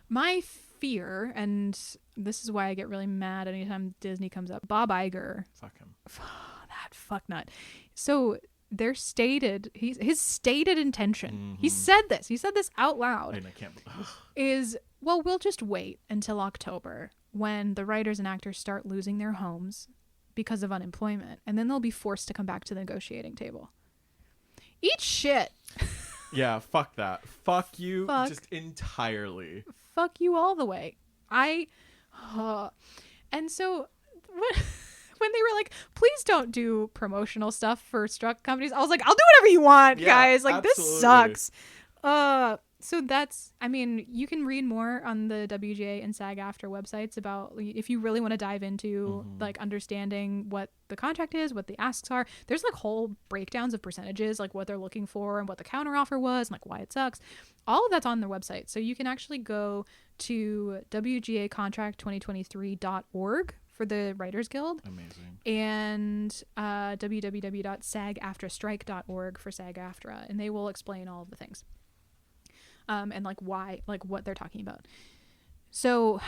my fear, and this is why I get really mad anytime Disney comes up, Bob Iger. Fuck him. That fuck nut. So his stated intention, Mm-hmm. he said this out loud, And I can't is, well, we'll just wait until October when the writers and actors start losing their homes because of unemployment, and then they'll be forced to come back to the negotiating table. Eat shit. Yeah, fuck that. Fuck you just entirely. Fuck you all the way. And so when they were like, please don't do promotional stuff for struck companies, I was like, I'll do whatever you want, guys. Like, absolutely. This sucks. So that's, I mean, you can read more on the WGA and SAG-AFTRA websites about, if you really want to dive into like understanding what the contract is, what the asks are. There's like whole breakdowns of percentages, like what they're looking for and what the counteroffer was, and like why it sucks. All of that's on their website. So you can actually go to WGAcontract2023.org for the Writers Guild. Amazing. And www.sagaftrastrike.org for SAG-AFTRA, and they will explain all of the things. And like why, like what they're talking about. So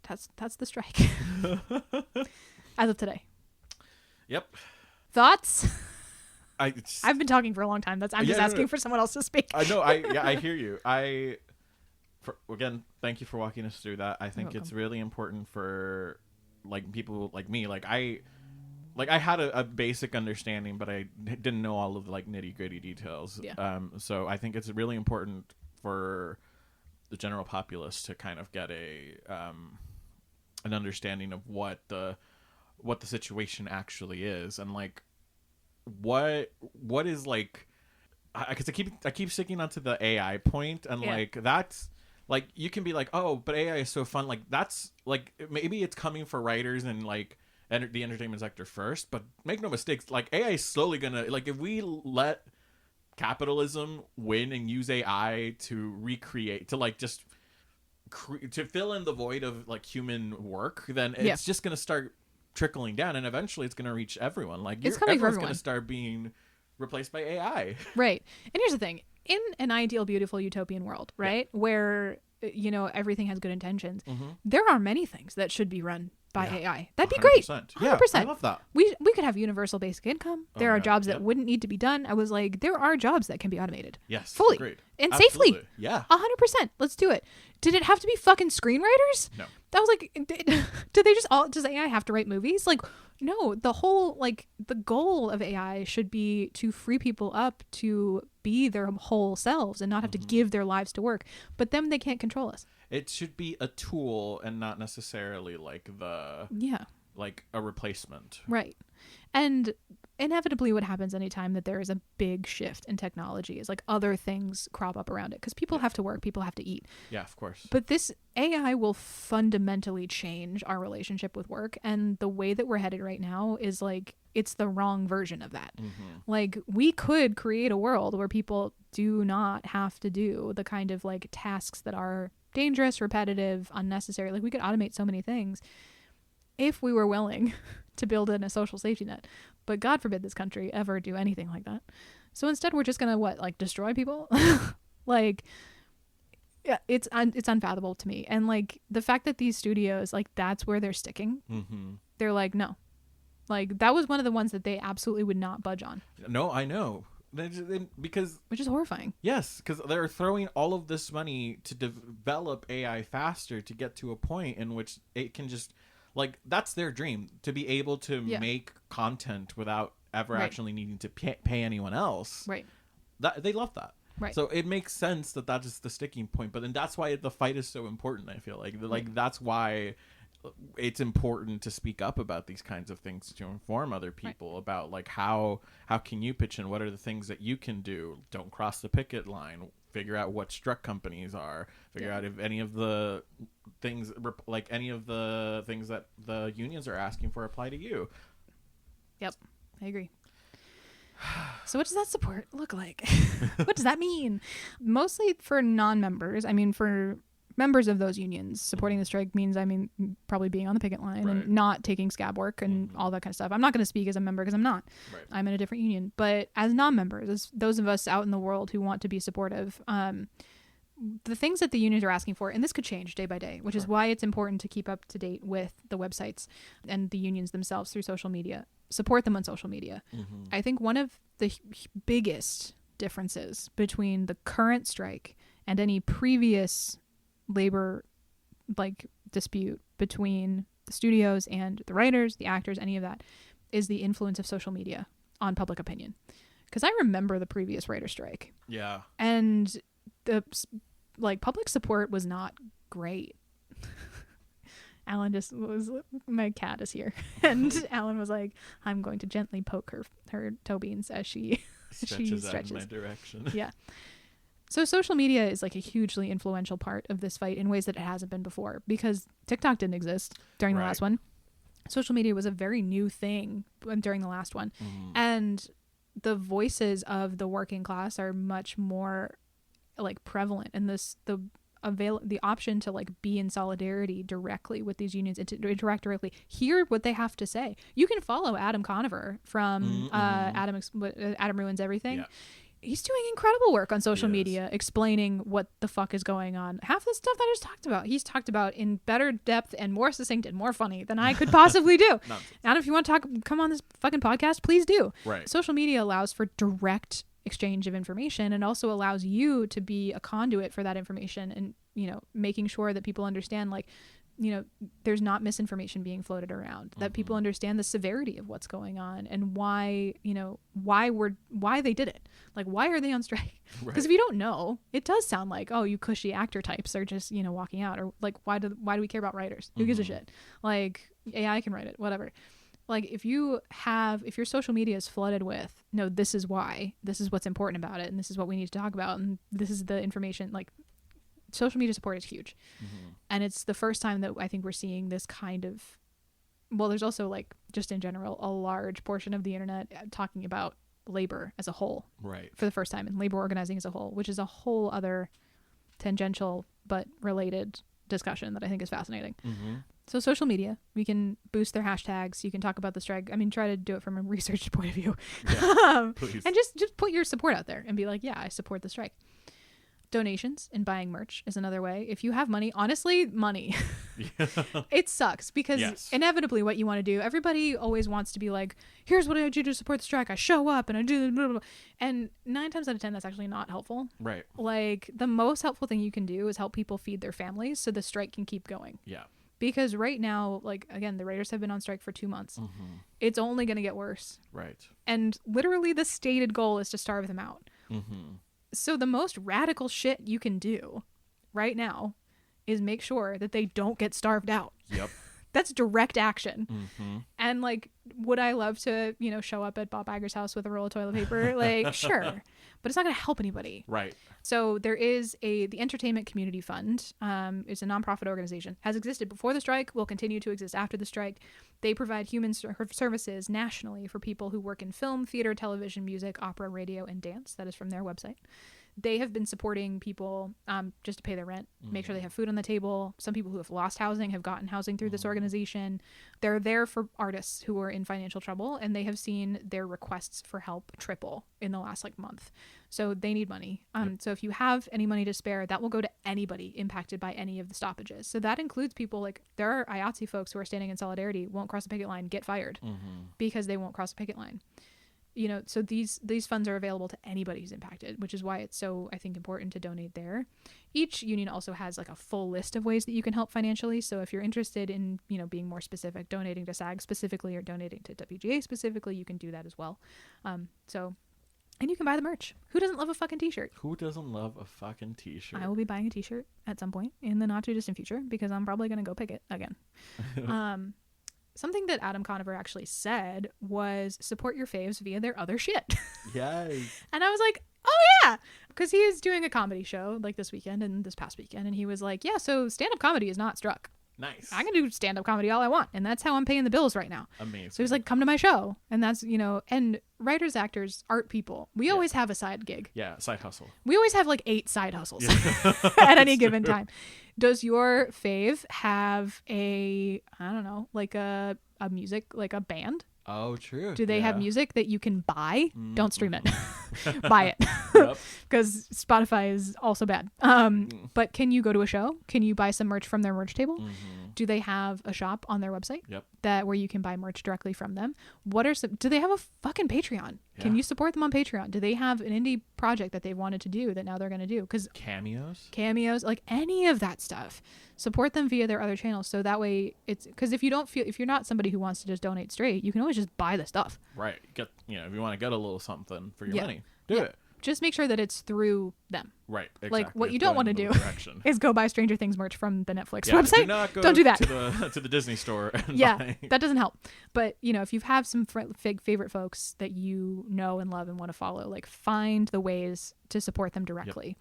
that's the strike as of today. Yep. Thoughts? I've been talking for a long time. I'm just asking for someone else to speak. I know. I hear you. Again, thank you for walking us through that. I think it's really important for like people like me. Like I had a basic understanding, but I didn't know all of the like nitty gritty details. Yeah. So I think it's really important for the general populace to kind of get an understanding of what the situation actually is, and like what is like, because I keep sticking onto the AI point, and like that's like, you can be like, oh, but AI is so fun. Like that's like, maybe it's coming for writers and like the entertainment sector first, but make no mistakes, like AI is slowly gonna, like, if we let capitalism win and use AI to recreate, to like just to fill in the void of like human work, then it's just gonna start trickling down, and eventually it's gonna reach everyone. Like everyone's gonna start being replaced by AI. Right. And here's the thing: in an ideal, beautiful, utopian world, right, where everything has good intentions, there are many things that should be run by AI. That'd be great. 100%. Yeah, I love that. We could have universal basic income. There are jobs that wouldn't need to be done. I was like, there are jobs that can be automated. Yes. Fully. Agreed. And absolutely. Safely. Yeah. 100%. Let's do it. Did it have to be fucking screenwriters? No. That was like, does AI have to write movies? Like, no, the whole, like, the goal of AI should be to free people up to be their whole selves and not have to give their lives to work. But then they can't control us. It should be a tool and not necessarily like like a replacement. Right. And inevitably what happens anytime that there is a big shift in technology is like other things crop up around it, because people have to work, people have to eat. Yeah, of course. But this AI will fundamentally change our relationship with work, and the way that we're headed right now is like, it's the wrong version of that. Like, we could create a world where people do not have to do the kind of like tasks that are dangerous, repetitive, unnecessary. Like, we could automate so many things if we were willing to build in a social safety net. But God forbid this country ever do anything like that. So instead, we're just gonna destroy people? Like, yeah, it's unfathomable to me. And like the fact that these studios, like, that's where they're sticking. They're like, no, like that was one of the ones that they absolutely would not budge on. No, I know. Because, which is horrifying. Yes, because they're throwing all of this money to develop AI faster to get to a point in which it can just Like, that's their dream, to be able to make content without ever actually needing to pay anyone else. Right. They love that. Right. So it makes sense that is the sticking point. But then that's why the fight is so important, I feel like. That's why it's important to speak up about these kinds of things, to inform other people about, like, how can you pitch in? What are the things that you can do? Don't cross the picket line. Figure out what struck companies are. Figure out if any of the things, like any of the things that the unions are asking for, apply to you. Yep, I agree. So what does that support look like? What does that mean? Mostly for non-members. I mean, for members of those unions, supporting the strike means, probably being on the picket line and not taking scab work and all that kind of stuff. I'm not going to speak as a member because I'm not. Right. I'm in a different union. But as non-members, as those of us out in the world who want to be supportive, the things that the unions are asking for, and this could change day by day, which is why it's important to keep up to date with the websites and the unions themselves through social media. Support them on social media. I think one of the biggest differences between the current strike and any previous labor dispute between the studios and the writers, the actors, any of that, is the influence of social media on public opinion. Because I remember the previous writer strike. Yeah. And the public support was not great. Alan my cat is here. And Alan was like, I'm going to gently poke her toe beans as she stretches out in my direction. Yeah. So social media is like a hugely influential part of this fight in ways that it hasn't been before, because TikTok didn't exist during the last one. Social media was a very new thing during the last one. And the voices of the working class are much more prevalent, and the option to be in solidarity directly with these unions and to interact directly, hear what they have to say. You can follow Adam Conover from Adam Ruins Everything. Yeah. He's doing incredible work on social media explaining what the fuck is going on. Half the stuff that I just talked about, he's talked about in better depth and more succinct and more funny than I could possibly do. Adam, if you want to come on this fucking podcast, please do. Right. Social media allows for direct exchange of information and also allows you to be a conduit for that information, and making sure that people understand there's not misinformation being floated around, that people understand the severity of what's going on and why they did it. Why are they on strike? Because if you don't know, it does sound like, oh, you cushy actor types are just walking out, or why do we care about writers? Who gives a shit? AI can write it, whatever. If your social media is flooded with, no, this is why, this is what's important about it, and this is what we need to talk about, and this is the information, social media support is huge. And it's the first time that I think we're seeing this kind of, well, there's also just in general, a large portion of the internet talking about labor as a whole, right, for the first time, and labor organizing as a whole, which is a whole other tangential but related discussion that I think is fascinating. So social media, we can boost their hashtags. You can talk about the strike. Try to do it from a research point of view. Yeah, please. And just put your support out there and be like, yeah, I support the strike. Donations and buying merch is another way. If you have money, honestly, money. It sucks because inevitably what you want to do, everybody always wants to be like, here's what I do to support the strike. I show up and I do blah, blah, blah. And 9 times out of 10, that's actually not helpful. Right. The most helpful thing you can do is help people feed their families so the strike can keep going. Yeah. Because right now, again, the writers have been on strike for 2 months. It's only going to get worse. Right. And literally the stated goal is to starve them out. So the most radical shit you can do right now is make sure that they don't get starved out. Yep. That's direct action. And would I love to, show up at Bob Iger's house with a roll of toilet paper? Sure. But it's not going to help anybody. Right. So there is the Entertainment Community Fund. It's a nonprofit organization. Has existed before the strike, will continue to exist after the strike. They provide human services nationally for people who work in film, theater, television, music, opera, radio, and dance. That is from their website. They have been supporting people just to pay their rent, make sure they have food on the table. Some people who have lost housing have gotten housing through this organization. They're there for artists who are in financial trouble, and they have seen their requests for help triple in the last month. So they need money. So if you have any money to spare, that will go to anybody impacted by any of the stoppages. So that includes people there are IATSE folks who are standing in solidarity, won't cross the picket line, get fired because they won't cross the picket line. so these funds are available to anybody who's impacted, which is why it's so, I think, important to donate there. Each union also has like a full list of ways that you can help financially. So if you're interested in, being more specific, donating to SAG specifically or donating to WGA specifically, you can do that as well. And you can buy the merch. Who doesn't love a fucking t-shirt? Who doesn't love a fucking t-shirt? I will be buying a t-shirt at some point in the not too distant future because I'm probably going to go picket again. Something that Adam Conover actually said was support your faves via their other shit. Yes. And I was like, oh yeah, because he is doing a comedy show like this weekend and this past weekend, and he was like, yeah, so stand-up comedy is not struck. Nice. I can do stand-up comedy all I want, and that's how I'm paying the bills right now. Amazing. So he was like, come to my show. And that's, and writers, actors, art people, we always have a side gig. Yeah, side hustle. We always have like 8 side hustles at any given time. Does your fave have a, I don't know, like a music, like a band? Oh, true. Do they have music that you can buy? Mm-hmm. Don't stream it. Buy it. Because Spotify is also bad. But can you go to a show? Can you buy some merch from their merch table? Mm-hmm. Do they have a shop on their website? Yep. That where you can buy merch directly from them? Do they have a fucking Patreon? Yeah. Can you support them on Patreon? Do they have an indie project that they've wanted to do that now they're going to do? Because cameos, like any of that stuff. Support them via their other channels, so that way it's because if you're not somebody who wants to just donate straight, you can always just buy the stuff. Right. If you want to get a little something for your money, do it. Just make sure that it's through them. Right. Exactly. Like what you don't want to do is go buy Stranger Things merch from the Netflix website. Don't do that. To the Disney store. And that doesn't help. But if you have some favorite folks that you know and love and want to follow, like find the ways to support them directly. Yep.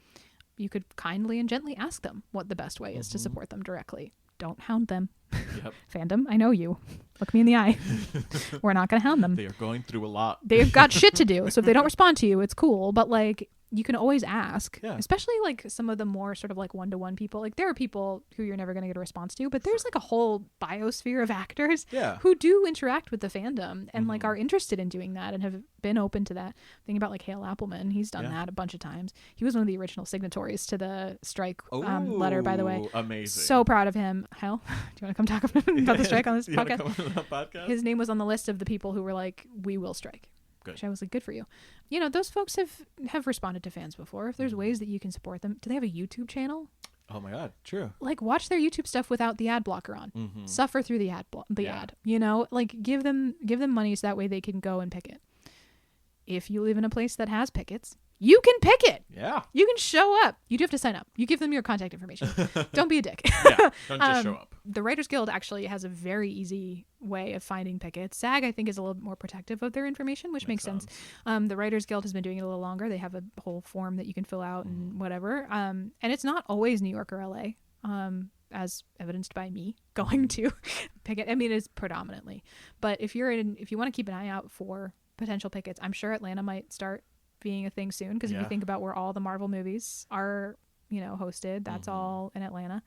You could kindly and gently ask them what the best way is to support them directly. Don't hound them. Yep. Fandom, I know you. Look me in the eye. We're not going to hound them. They are going through a lot. They've got shit to do. So if they don't respond to you, it's cool. But like, you can always ask, especially like some of the more sort of like one-to-one people. Like there are people who you're never going to get a response to, but there's like a whole biosphere of actors who do interact with the fandom and like are interested in doing that and have been open to that. Thinking about like Hale Appleman, he's done that a bunch of times. He was one of the original signatories to the strike letter, by the way. Amazing. So proud of him. Hale, do you want to come talk about the strike on this podcast? His name was on the list of the people who were like, we will strike. Good. Which I was like, good for you. Those folks have responded to fans before. If there's ways that you can support them. Do they have a YouTube channel? Oh my God, true. Like watch their YouTube stuff without the ad blocker on. Mm-hmm. Suffer through the ad. Like give them money so that way they can go and picket. If you live in a place that has pickets, you can picket. Yeah. You can show up. You do have to sign up. You give them your contact information. Don't be a dick. Don't just show up. The Writers Guild actually has a very easy way of finding pickets. SAG, I think, is a little bit more protective of their information, which makes sense. The Writers Guild has been doing it a little longer. They have a whole form that you can fill out and whatever. And it's not always New York or LA, as evidenced by me going to picket. I mean, it's predominantly. But if you want to keep an eye out for potential pickets, I'm sure Atlanta might start being a thing soon, because if you think about where all the Marvel movies are hosted, that's all in Atlanta.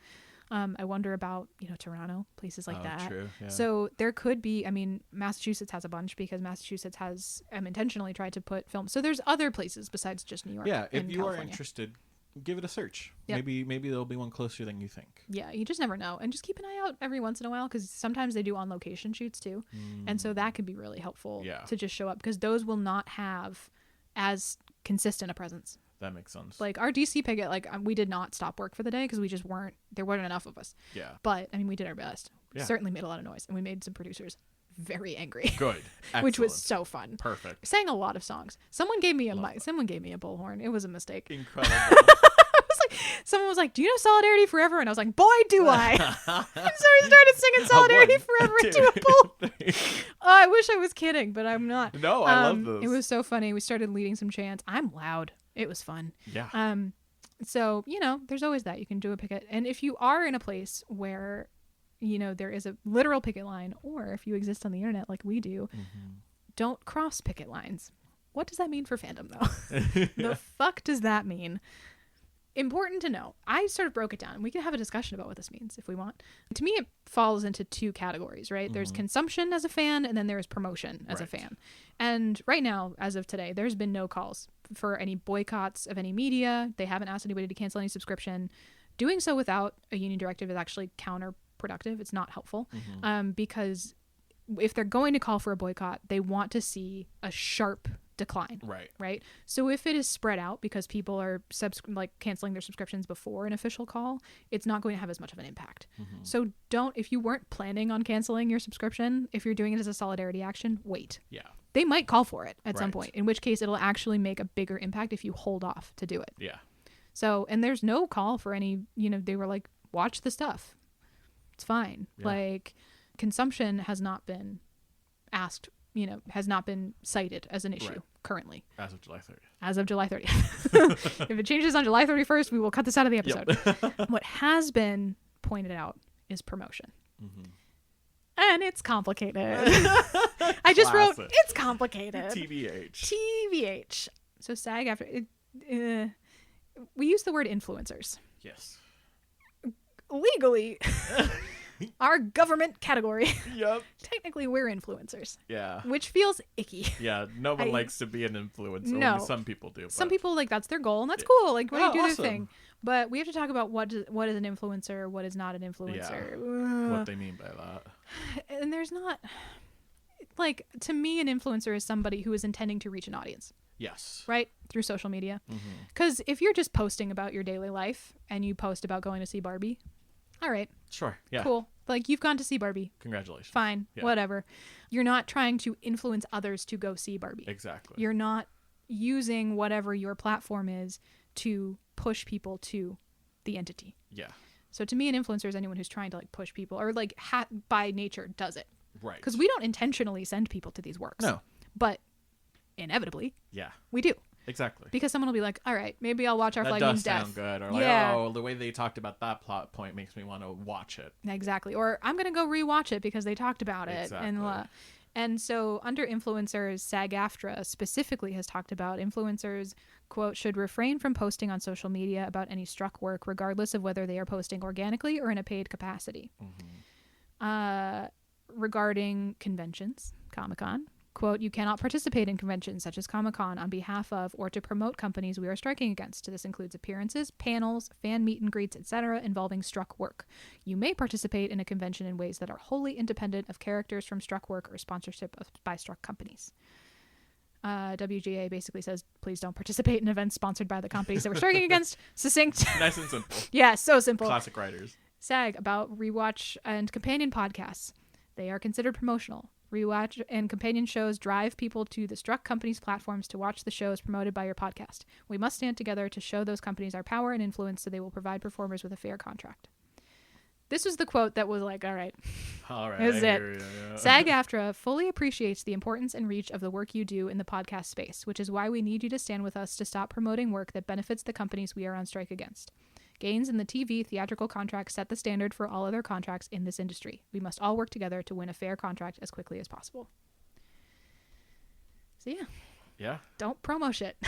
I wonder about Toronto, places like that. True, yeah. So there could be, Massachusetts has a bunch, because Massachusetts has intentionally tried to put films. So there's other places besides just New York. Yeah, if you California are interested, give it a search. Yep. Maybe there'll be one closer than you think. Yeah, you just never know. And just keep an eye out every once in a while, because sometimes they do on location shoots too. And so that could be really helpful to just show up, because those will not have as consistent a presence. That makes sense. Like our DC picket, we did not stop work for the day because there weren't enough of us. Yeah. But we did our best. Yeah. Certainly made a lot of noise, and we made some producers very angry. Good. Which was so fun. Perfect. Sang a lot of songs. Someone gave me a mic. Someone gave me a bullhorn. It was a mistake. Incredible. Someone was like, "Do you know Solidarity Forever?" And I was like, "Boy, do I!" And so we started singing Solidarity Forever into a bull. I wish I was kidding, but I'm not. No, I love this. It was so funny. We started leading some chants. I'm loud. It was fun. Yeah. So there's always that. You can do a picket, and if you are in a place where there is a literal picket line, or if you exist on the internet like we do, don't cross picket lines. What does that mean for fandom, though? The fuck does that mean? Important to know. I sort of broke it down. We can have a discussion about what this means if we want. To me, it falls into 2 categories, right? There's consumption as a fan, and then there's promotion as a fan. And right now, as of today, there's been no calls for any boycotts of any media. They haven't asked anybody to cancel any subscription. Doing so without a union directive is actually counterproductive. It's not helpful, because if they're going to call for a boycott, they want to see a sharp decline. Right. So if it is spread out because people are canceling their subscriptions before an official call, it's not going to have as much of an impact. So if you weren't planning on canceling your subscription, if you're doing it as a solidarity action, wait. Yeah. They might call for it at some point, in which case it'll actually make a bigger impact if you hold off to do it. Yeah. So, and there's no call for any, they were like, watch the stuff. It's fine. Yeah. Like, consumption has not been asked, has not been cited as an issue currently. As of July 30th. As of July 30th. If it changes on July 31st, we will cut this out of the episode. Yep. What has been pointed out is promotion. And it's complicated. I just wrote, it's complicated. TBH. So SAG-AFTRA, we use the word influencers. Yes. Legally, our government category. Yep. Technically, we're influencers. Yeah. Which feels icky. Yeah. No one likes to be an influencer. No. Only some people do. Some people, that's their goal, and that's cool. Like, when you do awesome. their thing. But we have to talk about what is an influencer, what is not an influencer. Yeah. What they mean by that. And there's not... to me, an influencer is somebody who is intending to reach an audience. Yes. Right? Through social media. Because if you're just posting about your daily life and you post about going to see Barbie, all right. Sure. Yeah. Cool. You've gone to see Barbie. Congratulations. Fine. Yeah. Whatever. You're not trying to influence others to go see Barbie. Exactly. You're not using whatever your platform is to push people to the entity. Yeah. So to me, an influencer is anyone who's trying to push people or by nature does it. Right. Because we don't intentionally send people to these works. No. But inevitably, yeah, we do. Exactly. Because someone will be like, all right, maybe I'll watch Our Flag Means Death. That does sound good. Or the way they talked about that plot point makes me want to watch it. Exactly. Or I'm going to go rewatch it because they talked about it. Exactly. And so under influencers, SAG-AFTRA specifically has talked about influencers, quote, should refrain from posting on social media about any struck work, regardless of whether they are posting organically or in a paid capacity. Regarding conventions, Comic-Con, quote, you cannot participate in conventions such as Comic-Con on behalf of or to promote companies we are striking against. This includes appearances, panels, fan meet and greets, etc. involving struck work. You may participate in a convention in ways that are wholly independent of characters from struck work or sponsorship by struck companies. WGA basically says, please don't participate in events sponsored by the companies that we're striking against. Succinct. Nice and simple. Yeah, so simple. Classic writers. SAG about rewatch and companion podcasts. They are considered promotional. Rewatch and companion shows drive people to the struck companies' platforms to watch the shows promoted by your podcast. We must stand together to show those companies our power and influence so they will provide performers with a fair contract. This was the quote that was like, all right. This is it. Yeah. SAG-AFTRA fully appreciates the importance and reach of the work you do in the podcast space, which is why we need you to stand with us to stop promoting work that benefits the companies we are on strike against. Gains in the TV theatrical contract set the standard for all other contracts in this industry. We must all work together to win a fair contract as quickly as possible. So yeah. Don't promo shit.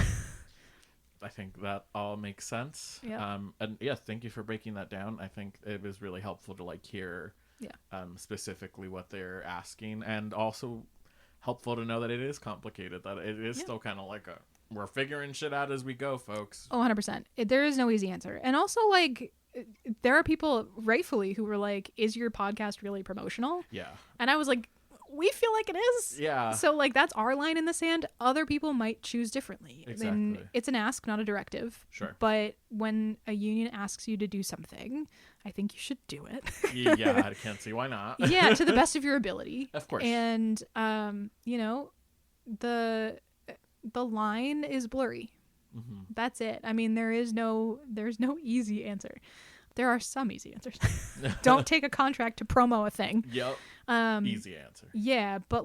I think that all makes sense. Yeah. And yeah, thank you for breaking that down. I think it was really helpful to hear specifically what they're asking, and also helpful to know that it is complicated, that it is still kind of we're figuring shit out as we go, folks. Oh, 100%. There is no easy answer. And also, there are people rightfully who were like, is your podcast really promotional? Yeah. And I was like, we feel like it is. Yeah. So, that's our line in the sand. Other people might choose differently. Exactly. And it's an ask, not a directive. Sure. But when a union asks you to do something, I think you should do it. Yeah, I can't see why not. Yeah, to the best of your ability. Of course. And, the line is blurry. Mm-hmm. That's it. I mean, there's no easy answer. There are some easy answers. Don't take a contract to promo a thing. Yep. Easy answer. Yeah, but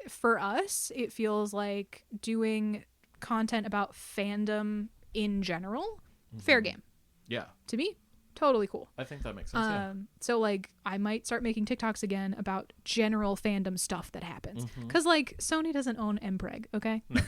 for us, it feels like doing content about fandom in general, fair game. Yeah. To me, totally cool. I think that makes sense. So I might start making TikToks again about general fandom stuff that happens. Because Sony doesn't own MPreg, okay? No.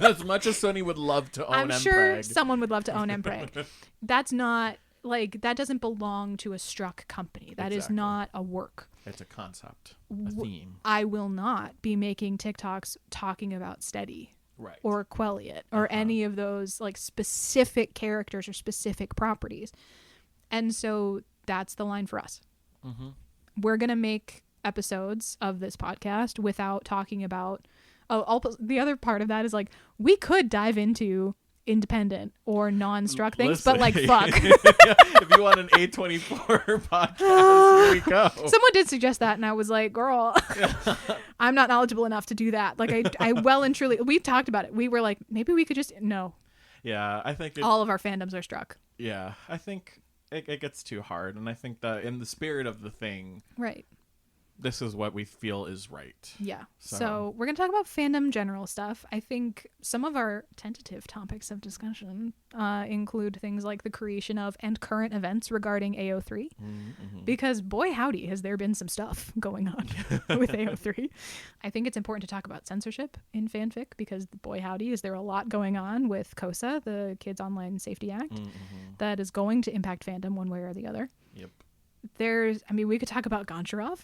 As much as Sony would love to own MPreg. I'm sure someone would love to own MPreg. That's not that doesn't belong to a struck company. That is not a work. It's a concept, a theme. I will not be making TikToks talking about Steady. Right. Or Quelliot or any of those specific characters or specific properties. And so that's the line for us. Mm-hmm. We're going to make episodes of this podcast without talking about the other part of that is like we could dive into independent or non-struck things. Listen, but like fuck. If you want an A24 podcast, here we go. Someone did suggest that and I was like, girl, I'm not knowledgeable enough to do that. Like I well and truly, we've talked about it. We were like, maybe we could just no. Yeah, I think all of our fandoms are struck. Yeah, I think it gets too hard, and I think that in the spirit of the thing, right, this is what we feel is right. Yeah. So we're going to talk about fandom general stuff. I think some of our tentative topics of discussion include things like the creation of and current events regarding AO3. Mm-hmm. Because boy, howdy, has there been some stuff going on with AO3. I think it's important to talk about censorship in fanfic because boy, howdy, is there a lot going on with KOSA, the Kids Online Safety Act, that is going to impact fandom one way or the other. Yep. We could talk about Goncharov.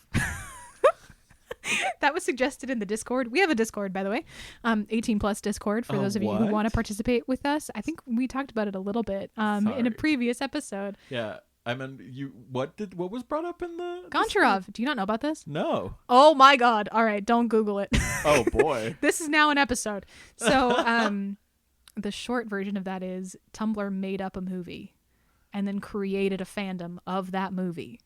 That was suggested in the Discord. We have a Discord, by the way, 18 plus Discord for those of you who want to participate with us. I think we talked about it a little bit in a previous episode. Yeah. I mean, what was brought up in the Goncharov? Do you not know about this? No. Oh my God. All right. Don't Google it. Oh boy. This is now an episode. So the short version of that is Tumblr made up a movie and then created a fandom of that movie.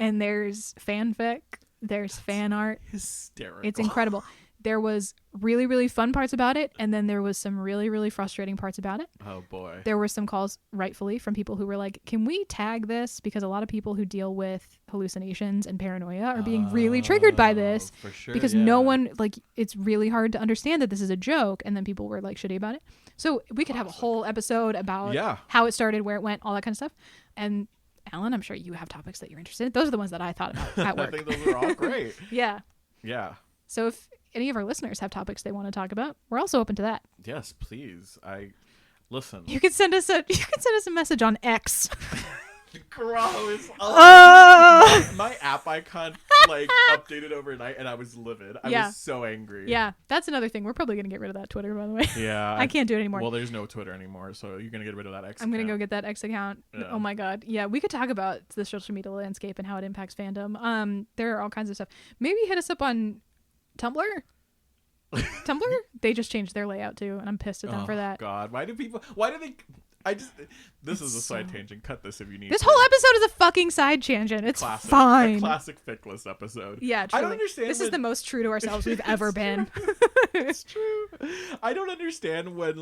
And there's fanfic, there's fan art. Hysterical. It's incredible. There was really, really fun parts about it, and then there was some really, really frustrating parts about it. Oh boy. There were some calls, rightfully, from people who were like, can we tag this? Because a lot of people who deal with hallucinations and paranoia are being really triggered by this. For sure, because no one, like, it's really hard to understand that this is a joke, and then people were like shitty about it. So we could have a whole episode about how it started, where it went, all that kind of stuff. And Alan, I'm sure you have topics that you're interested in. Those are the ones that I thought about at work. I think those are all great. Yeah. Yeah. So if any of our listeners have topics they want to talk about, we're also open to that. Yes, please. Listen. You can send us a message on X. Gross. My app icon updated overnight and I was livid. I was so angry. Yeah, that's another thing. We're probably gonna get rid of that Twitter, by the way. Yeah. I can't do it anymore. Well, there's no Twitter anymore, so you're gonna get rid of that X I'm gonna go get that X account. Yeah. Oh my God. Yeah, we could talk about the social media landscape and how it impacts fandom. There are all kinds of stuff. Maybe hit us up on Tumblr. Tumblr? They just changed their layout too, and I'm pissed at them for that. God, why do they this is a side tangent. Cut this if you need this whole episode is a fucking side tangent. It's fine. A classic fickless episode. Yeah, truly. I don't understand. This is the most true to ourselves we've ever been. It's true. I don't understand when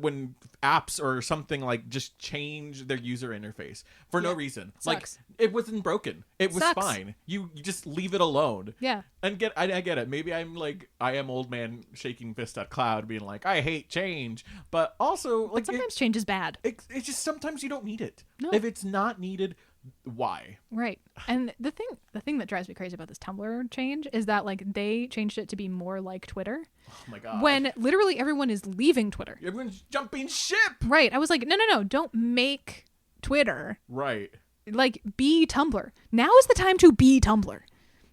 when apps or something just change their user interface for no reason. Sucks. It wasn't broken. It was fine. You just leave it alone. Yeah. And I get it. Maybe I am old man shaking fist at cloud being like, I hate change. But also sometimes change is bad. It's just sometimes you don't need it. No. If it's not needed, why? Right. And the thing that drives me crazy about this Tumblr change is that they changed it to be more like Twitter. Oh my God. When literally everyone is leaving Twitter. Everyone's jumping ship. Right. I was like, no, don't make Twitter. Right. Be Tumblr. Now is the time to be Tumblr.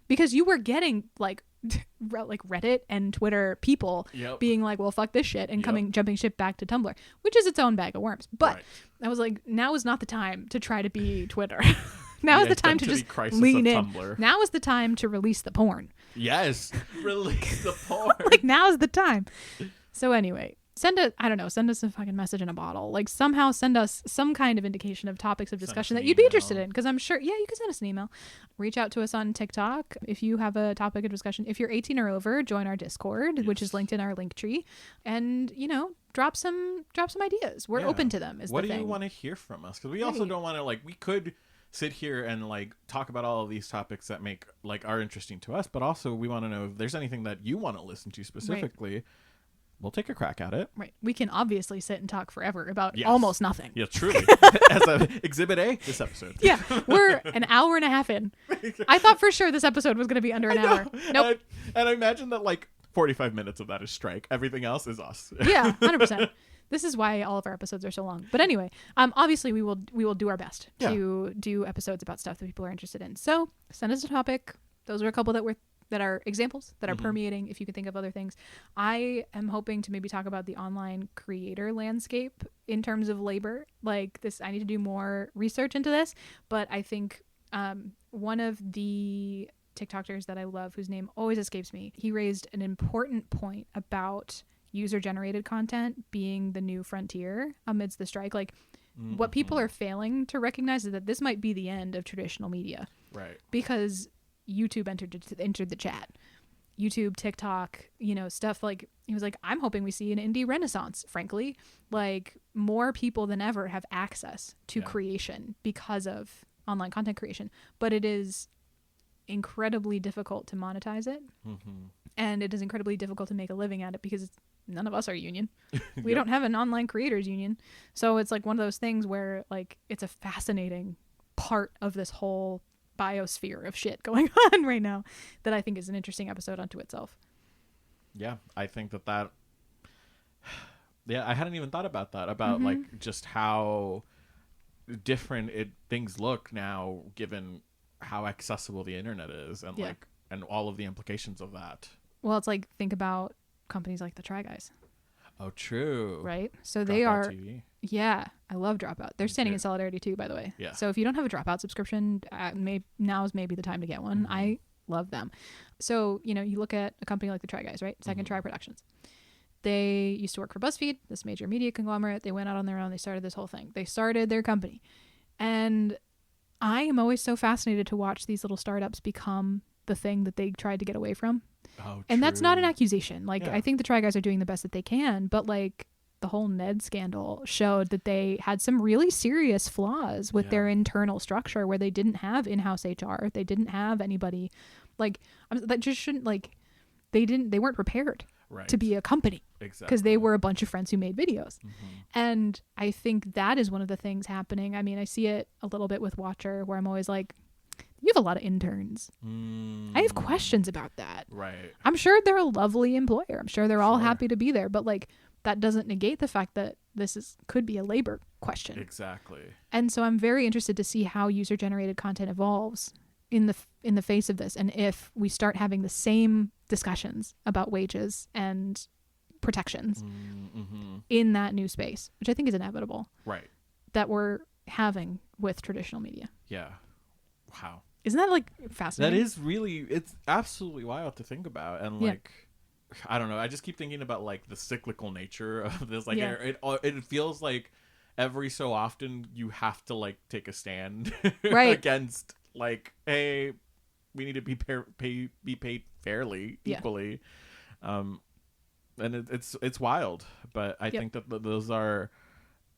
Because you were getting Reddit and Twitter people being like, well, fuck this shit, and jumping ship back to Tumblr, which is its own bag of worms. But I was like, now is not the time to try to be Twitter. Now is the time to just lean in. Tumblr. Now is the time to release the porn. Yes, release the porn. Now is the time. So anyway, send us a fucking message in a bottle. Somehow send us some kind of indication of topics of discussion that you'd be interested in. Because I'm sure, you can send us an email. Reach out to us on TikTok if you have a topic of discussion. If you're 18 or over, join our Discord, which is linked in our link tree. And, drop some ideas. We're open to them. What do you want to hear from us? Because we also don't want to, we could sit here and talk about all of these topics that are interesting to us. But also we want to know if there's anything that you want to listen to specifically. Right. We'll take a crack at it. Right. We can obviously sit and talk forever about almost nothing. Yeah, truly. As Exhibit A, this episode. Yeah. We're an hour and a half in. I thought for sure this episode was going to be under an hour. Nope. And I imagine that 45 minutes of that is strike. Everything else is us. Yeah, 100%. This is why all of our episodes are so long. But anyway, obviously we will do our best to do episodes about stuff that people are interested in. So send us a topic. Those are a couple that are examples that are permeating, if you can think of other things. I am hoping to maybe talk about the online creator landscape in terms of labor. I need to do more research into this, but I think One of the TikTokers that I love, whose name always escapes me, he raised an important point about user-generated content being the new frontier amidst the strike. Like, what people are failing to recognize is that this might be the end of traditional media. Right. Because YouTube entered the chat. YouTube, TikTok, stuff like, he was like, I'm hoping we see an indie renaissance, frankly. Like, more people than ever have access to creation because of online content creation. But it is incredibly difficult to monetize it. And it is incredibly difficult to make a living at it because none of us are union. We don't have an online creators union. So it's like one of those things where, like, it's a fascinating part of this whole biosphere of shit going on right now that I think is an interesting episode unto itself. Yeah, I think that I hadn't even thought about that, about like just how different things look now given how accessible the internet is, and like, and all of the implications of that. Well, it's like, think about companies like the Try Guys. Oh, true. Right? So Dropout they are TV. Yeah, I love Dropout. They're standing in solidarity too, by the way. Yeah. So if you don't have a Dropout subscription, now is maybe the time to get one. I love them. So, you look at a company like the Try Guys, right? Second Try Productions. They used to work for BuzzFeed, this major media conglomerate. They went out on their own. They started this whole thing. They started their company. And I am always so fascinated to watch these little startups become the thing that they tried to get away from. Oh, and that's not an accusation. Like, Yeah. I think the Try Guys are doing the best that they can, but like, the whole Ned scandal showed that they had some really serious flaws with their internal structure, where they didn't have in-house HR. They didn't have anybody, like, that just shouldn't, like, they weren't prepared to be a company. Exactly. Because they were a bunch of friends who made videos. And I think that is one of the things happening. I mean, I see it a little bit with Watcher, where I'm always like, you have a lot of interns. I have questions about that. Right. I'm sure they're a lovely employer. I'm sure they're all happy to be there. But like, that doesn't negate the fact that this could be a labor question. Exactly. And so I'm very interested to see how user-generated content evolves in the face of this, and if we start having the same discussions about wages and protections in that new space, which I think is inevitable. Right. That we're having with traditional media. Yeah. Wow. Isn't that like fascinating? That is really, it's absolutely wild to think about. And like, I don't know, I just keep thinking about like the cyclical nature of this. Like, it feels like every so often you have to like take a stand against, like, hey, we need to be paid fairly, equally. And it's wild, but I think that those are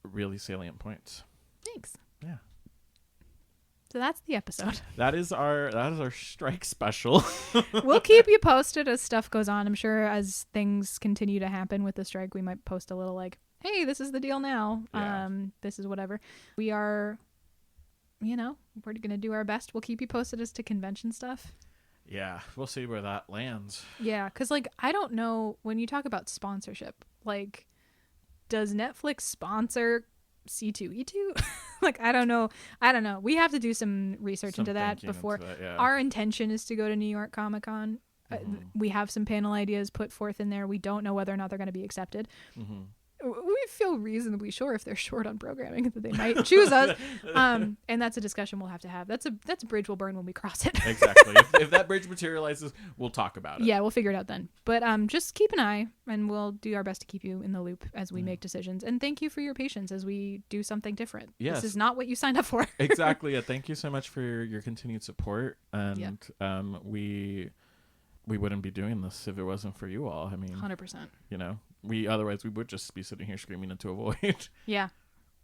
really salient points. Thanks. Yeah. So that's the episode. That is our strike special. We'll keep you posted as stuff goes on. I'm sure as things continue to happen with the strike, we might post a little like, hey, this is the deal now. Yeah. This is whatever. We are, we're going to do our best. We'll keep you posted as to convention stuff. Yeah, we'll see where that lands. Yeah, because like, I don't know, when you talk about sponsorship, like, does Netflix sponsor C2E2? Like, I don't know. We have to do some research into that before. Our intention is to go to New York Comic Con. We have some panel ideas put forth in there. We don't know whether or not they're going to be accepted. We feel reasonably sure if they're short on programming that they might choose us. And that's a discussion we'll have to have. That's a bridge we'll burn when we cross it. Exactly. If that bridge materializes, we'll talk about it. Yeah, we'll figure it out then. But just keep an eye, and we'll do our best to keep you in the loop as we make decisions. And thank you for your patience as we do something different. Yes. This is not what you signed up for. Exactly. Yeah. Thank you so much for your continued support. And we wouldn't be doing this if it wasn't for you all. I mean, 100%. Otherwise we would just be sitting here screaming into a void. Yeah.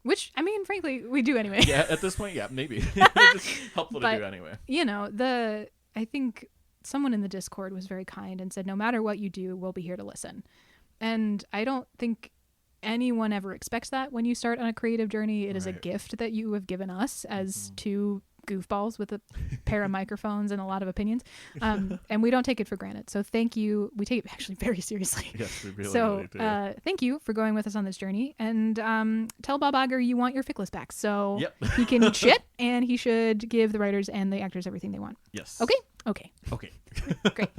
Which, I mean, frankly, we do anyway. Yeah, at this point, yeah, maybe. It's helpful to do anyway. I think someone in the Discord was very kind and said, no matter what you do, we'll be here to listen. And I don't think anyone ever expects that when you start on a creative journey. It is a gift that you have given us as two goofballs with a pair of microphones and a lot of opinions, and we don't take it for granted. So thank you. We take it actually very seriously. Yes, we really do. Thank you for going with us on this journey, and tell Bob Iger you want your Fickless back, so he can shit, and he should give the writers and the actors everything they want. Yes. Okay, Okay. Okay. Great.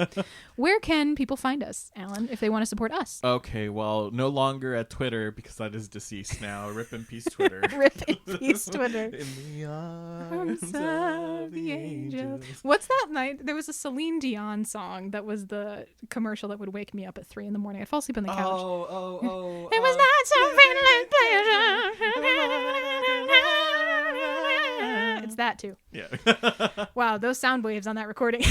Where can people find us, Alan, if they want to support us? Okay, well, no longer at Twitter because that is deceased now. Rip in peace, Twitter. Rip in peace, Twitter. In the arms of the angels. What's that night? There was a Celine Dion song that was the commercial that would wake me up at 3 a.m. I'd fall asleep on the couch. Oh. It was not some pleasure. It's that too. Yeah. Wow, those sound waves on that recording.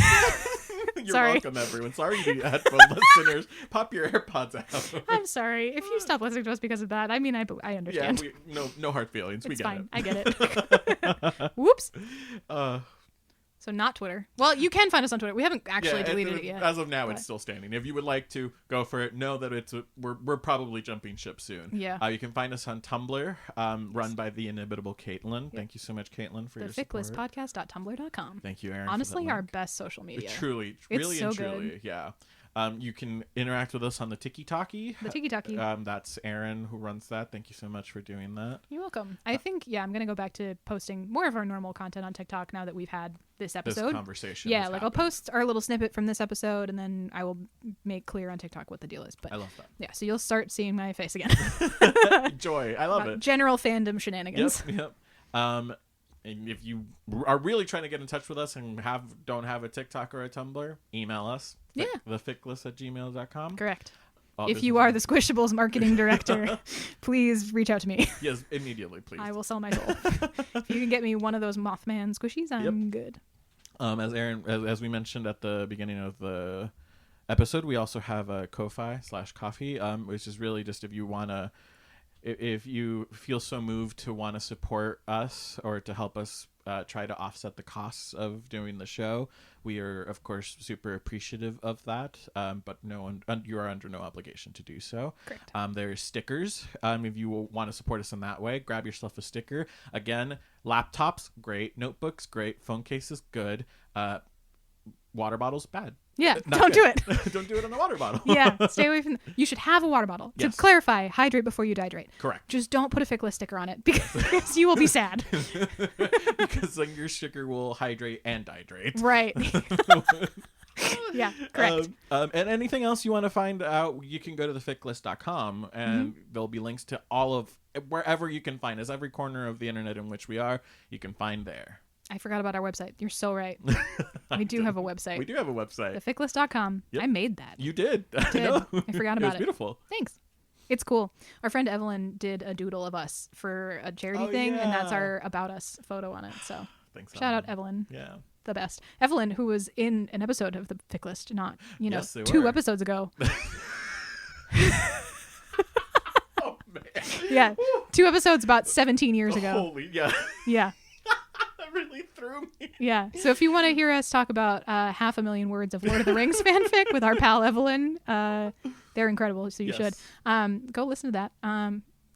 You're Sorry. welcome, everyone. Sorry to the headphone listeners. Pop your AirPods out. I'm sorry. If you stop listening to us because of that, I mean, I understand. Yeah, no hard feelings. We It's get fine. it. I get it. Whoops. So not Twitter. Well, you can find us on Twitter. We haven't actually deleted it yet. As of now, but it's still standing. If you would like to go for it, know that we're probably jumping ship soon. Yeah. You can find us on Tumblr, run by the inimitable Caitlin. Yep. Thank you so much, Caitlin, for your support. TheFicklessPodcast.tumblr.com. Thank you, Aaron. Honestly, our best social media. Truly, It's really so and truly, good. yeah. You can interact with us on the Tiki-Taki. The Tiki-Taki. That's Aaron who runs that. Thank you so much for doing that. You're welcome. I think, I'm going to go back to posting more of our normal content on TikTok now that we've had this episode. This conversation. Yeah, I'll post our little snippet from this episode, and then I will make clear on TikTok what the deal is. But I love that. Yeah, so you'll start seeing my face again. Joy. I love it. General fandom shenanigans. Yep. And if you are really trying to get in touch with us and don't have a TikTok or a Tumblr, email us. Yeah. thefickless@gmail.com. Correct. If you are the Squishables marketing director, please reach out to me. Yes, immediately, please. I will sell my soul. If you can get me one of those Mothman squishies, I'm good. As we mentioned at the beginning of the episode, we also have a Ko-fi/coffee, which is really just if you feel so moved to want to support us or to help us try to offset the costs of doing the show, we are of course super appreciative of that, but you are under no obligation to do so. Correct. There's stickers. If you want to support us in that way, grab yourself a sticker. Again, laptops great, notebooks great, phone cases good, water bottles bad. Yeah, Not don't good. do it. Don't do it on the water bottle. Yeah, stay away from. You should have a water bottle. Yes. To clarify, hydrate before you dehydrate. Correct. Just don't put a Fickless sticker on it because you will be sad. Because then your sugar will hydrate and dihydrate. Right. Yeah, correct. And anything else you want to find out, you can go to thefickless.com and there'll be links to all of wherever you can find us. Every corner of the internet in which we are, you can find there. I forgot about our website. You're so right. We do have a website. We do have a website. Thefickless.com. Yep. I made that. You did. I did. know. I forgot about It was it. beautiful. Thanks. It's cool. Our friend Evelyn did a doodle of us for a charity thing, and that's yeah. our About Us photo on it. So Thanks. shout out Evelyn. Yeah. The best. Evelyn, who was in an episode of The Fickless, not, Yes, they 2 were. episodes ago. Oh, man. Yeah. 2 episodes about 17 years ago. Holy, yeah. Yeah. That really threw me. Yeah. So if you want to hear us talk about 500,000 words of Lord of the Rings fanfic with our pal Evelyn, they're incredible. So you should go listen to that.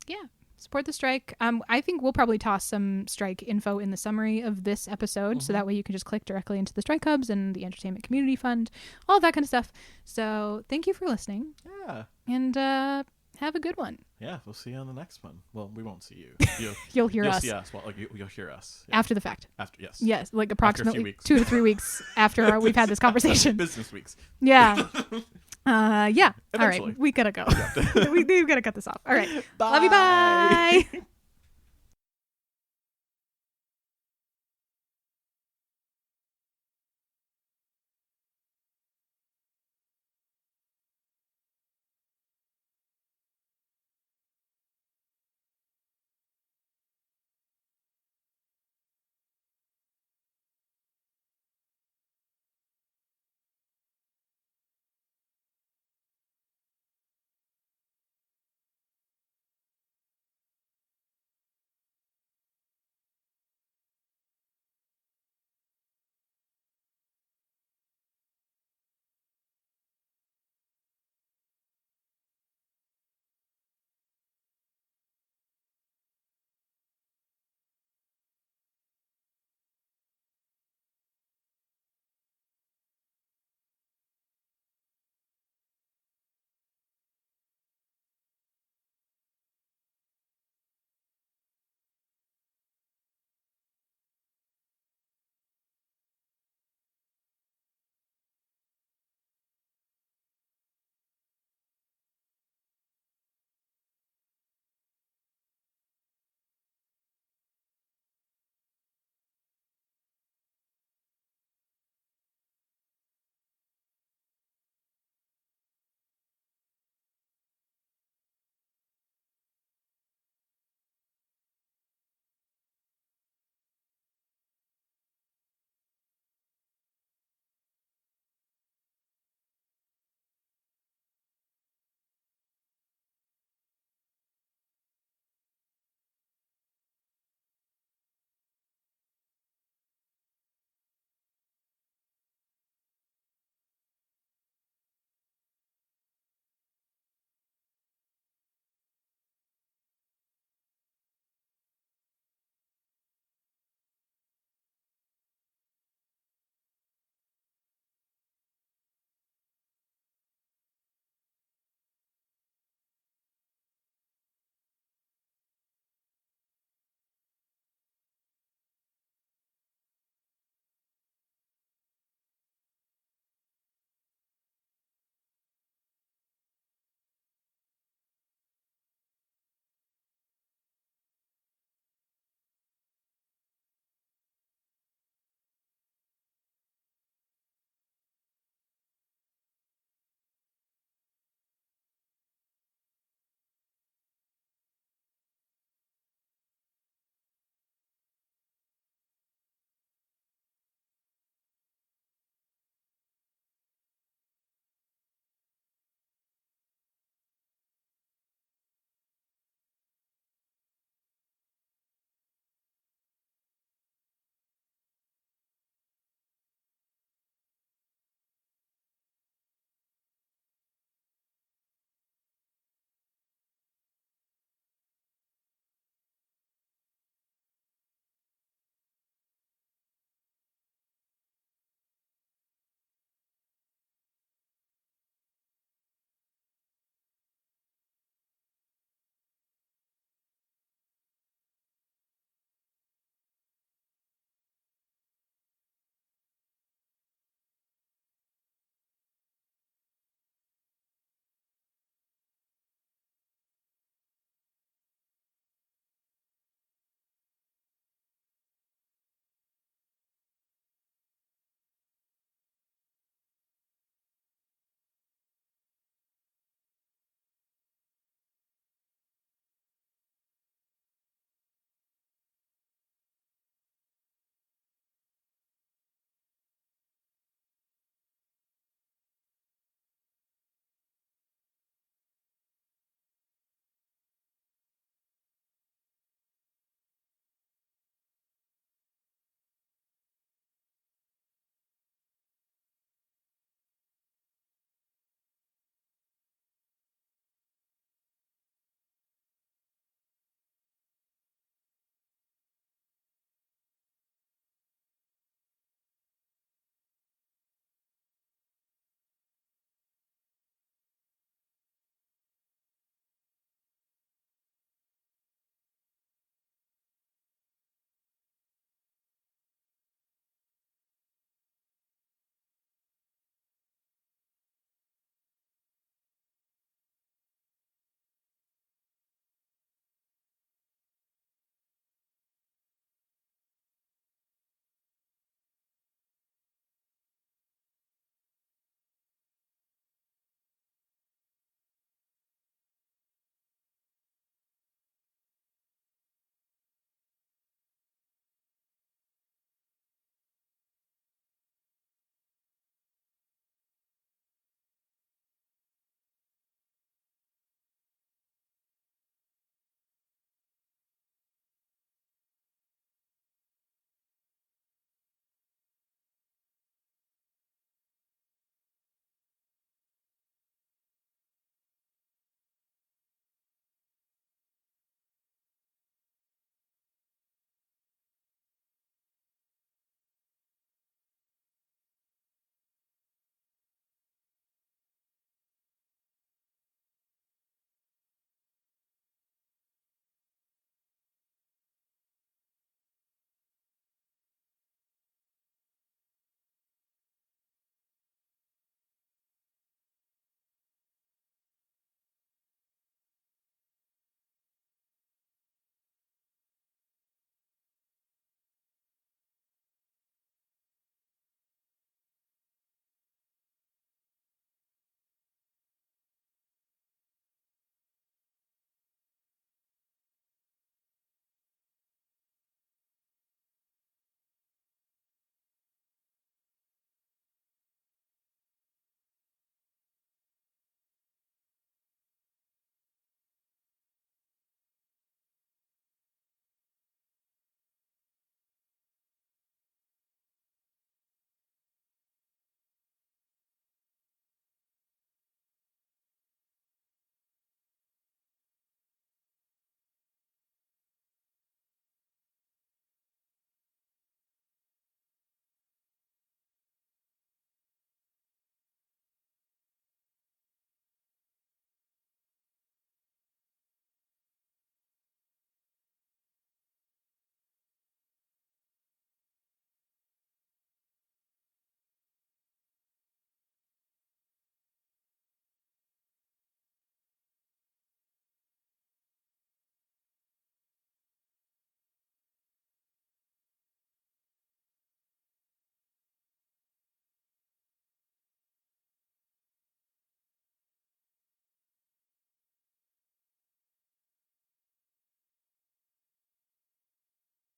Yeah. Support the strike. I think we'll probably toss some strike info in the summary of this episode, so that way you can just click directly into the Strike Hubs and the Entertainment Community Fund, all that kind of stuff. So thank you for listening. Yeah. And have a good one. Yeah, we'll see you on the next one. Well, we won't see you. You'll hear you'll us see us. Well, you'll hear us. Yeah. after the fact. After, yes. Yes, like approximately weeks. 2 to 3 weeks after we've had this conversation. Business weeks. Yeah. Yeah. All Eventually. right. We gotta go. We've gotta cut this off. All right. Bye. Love you. Bye.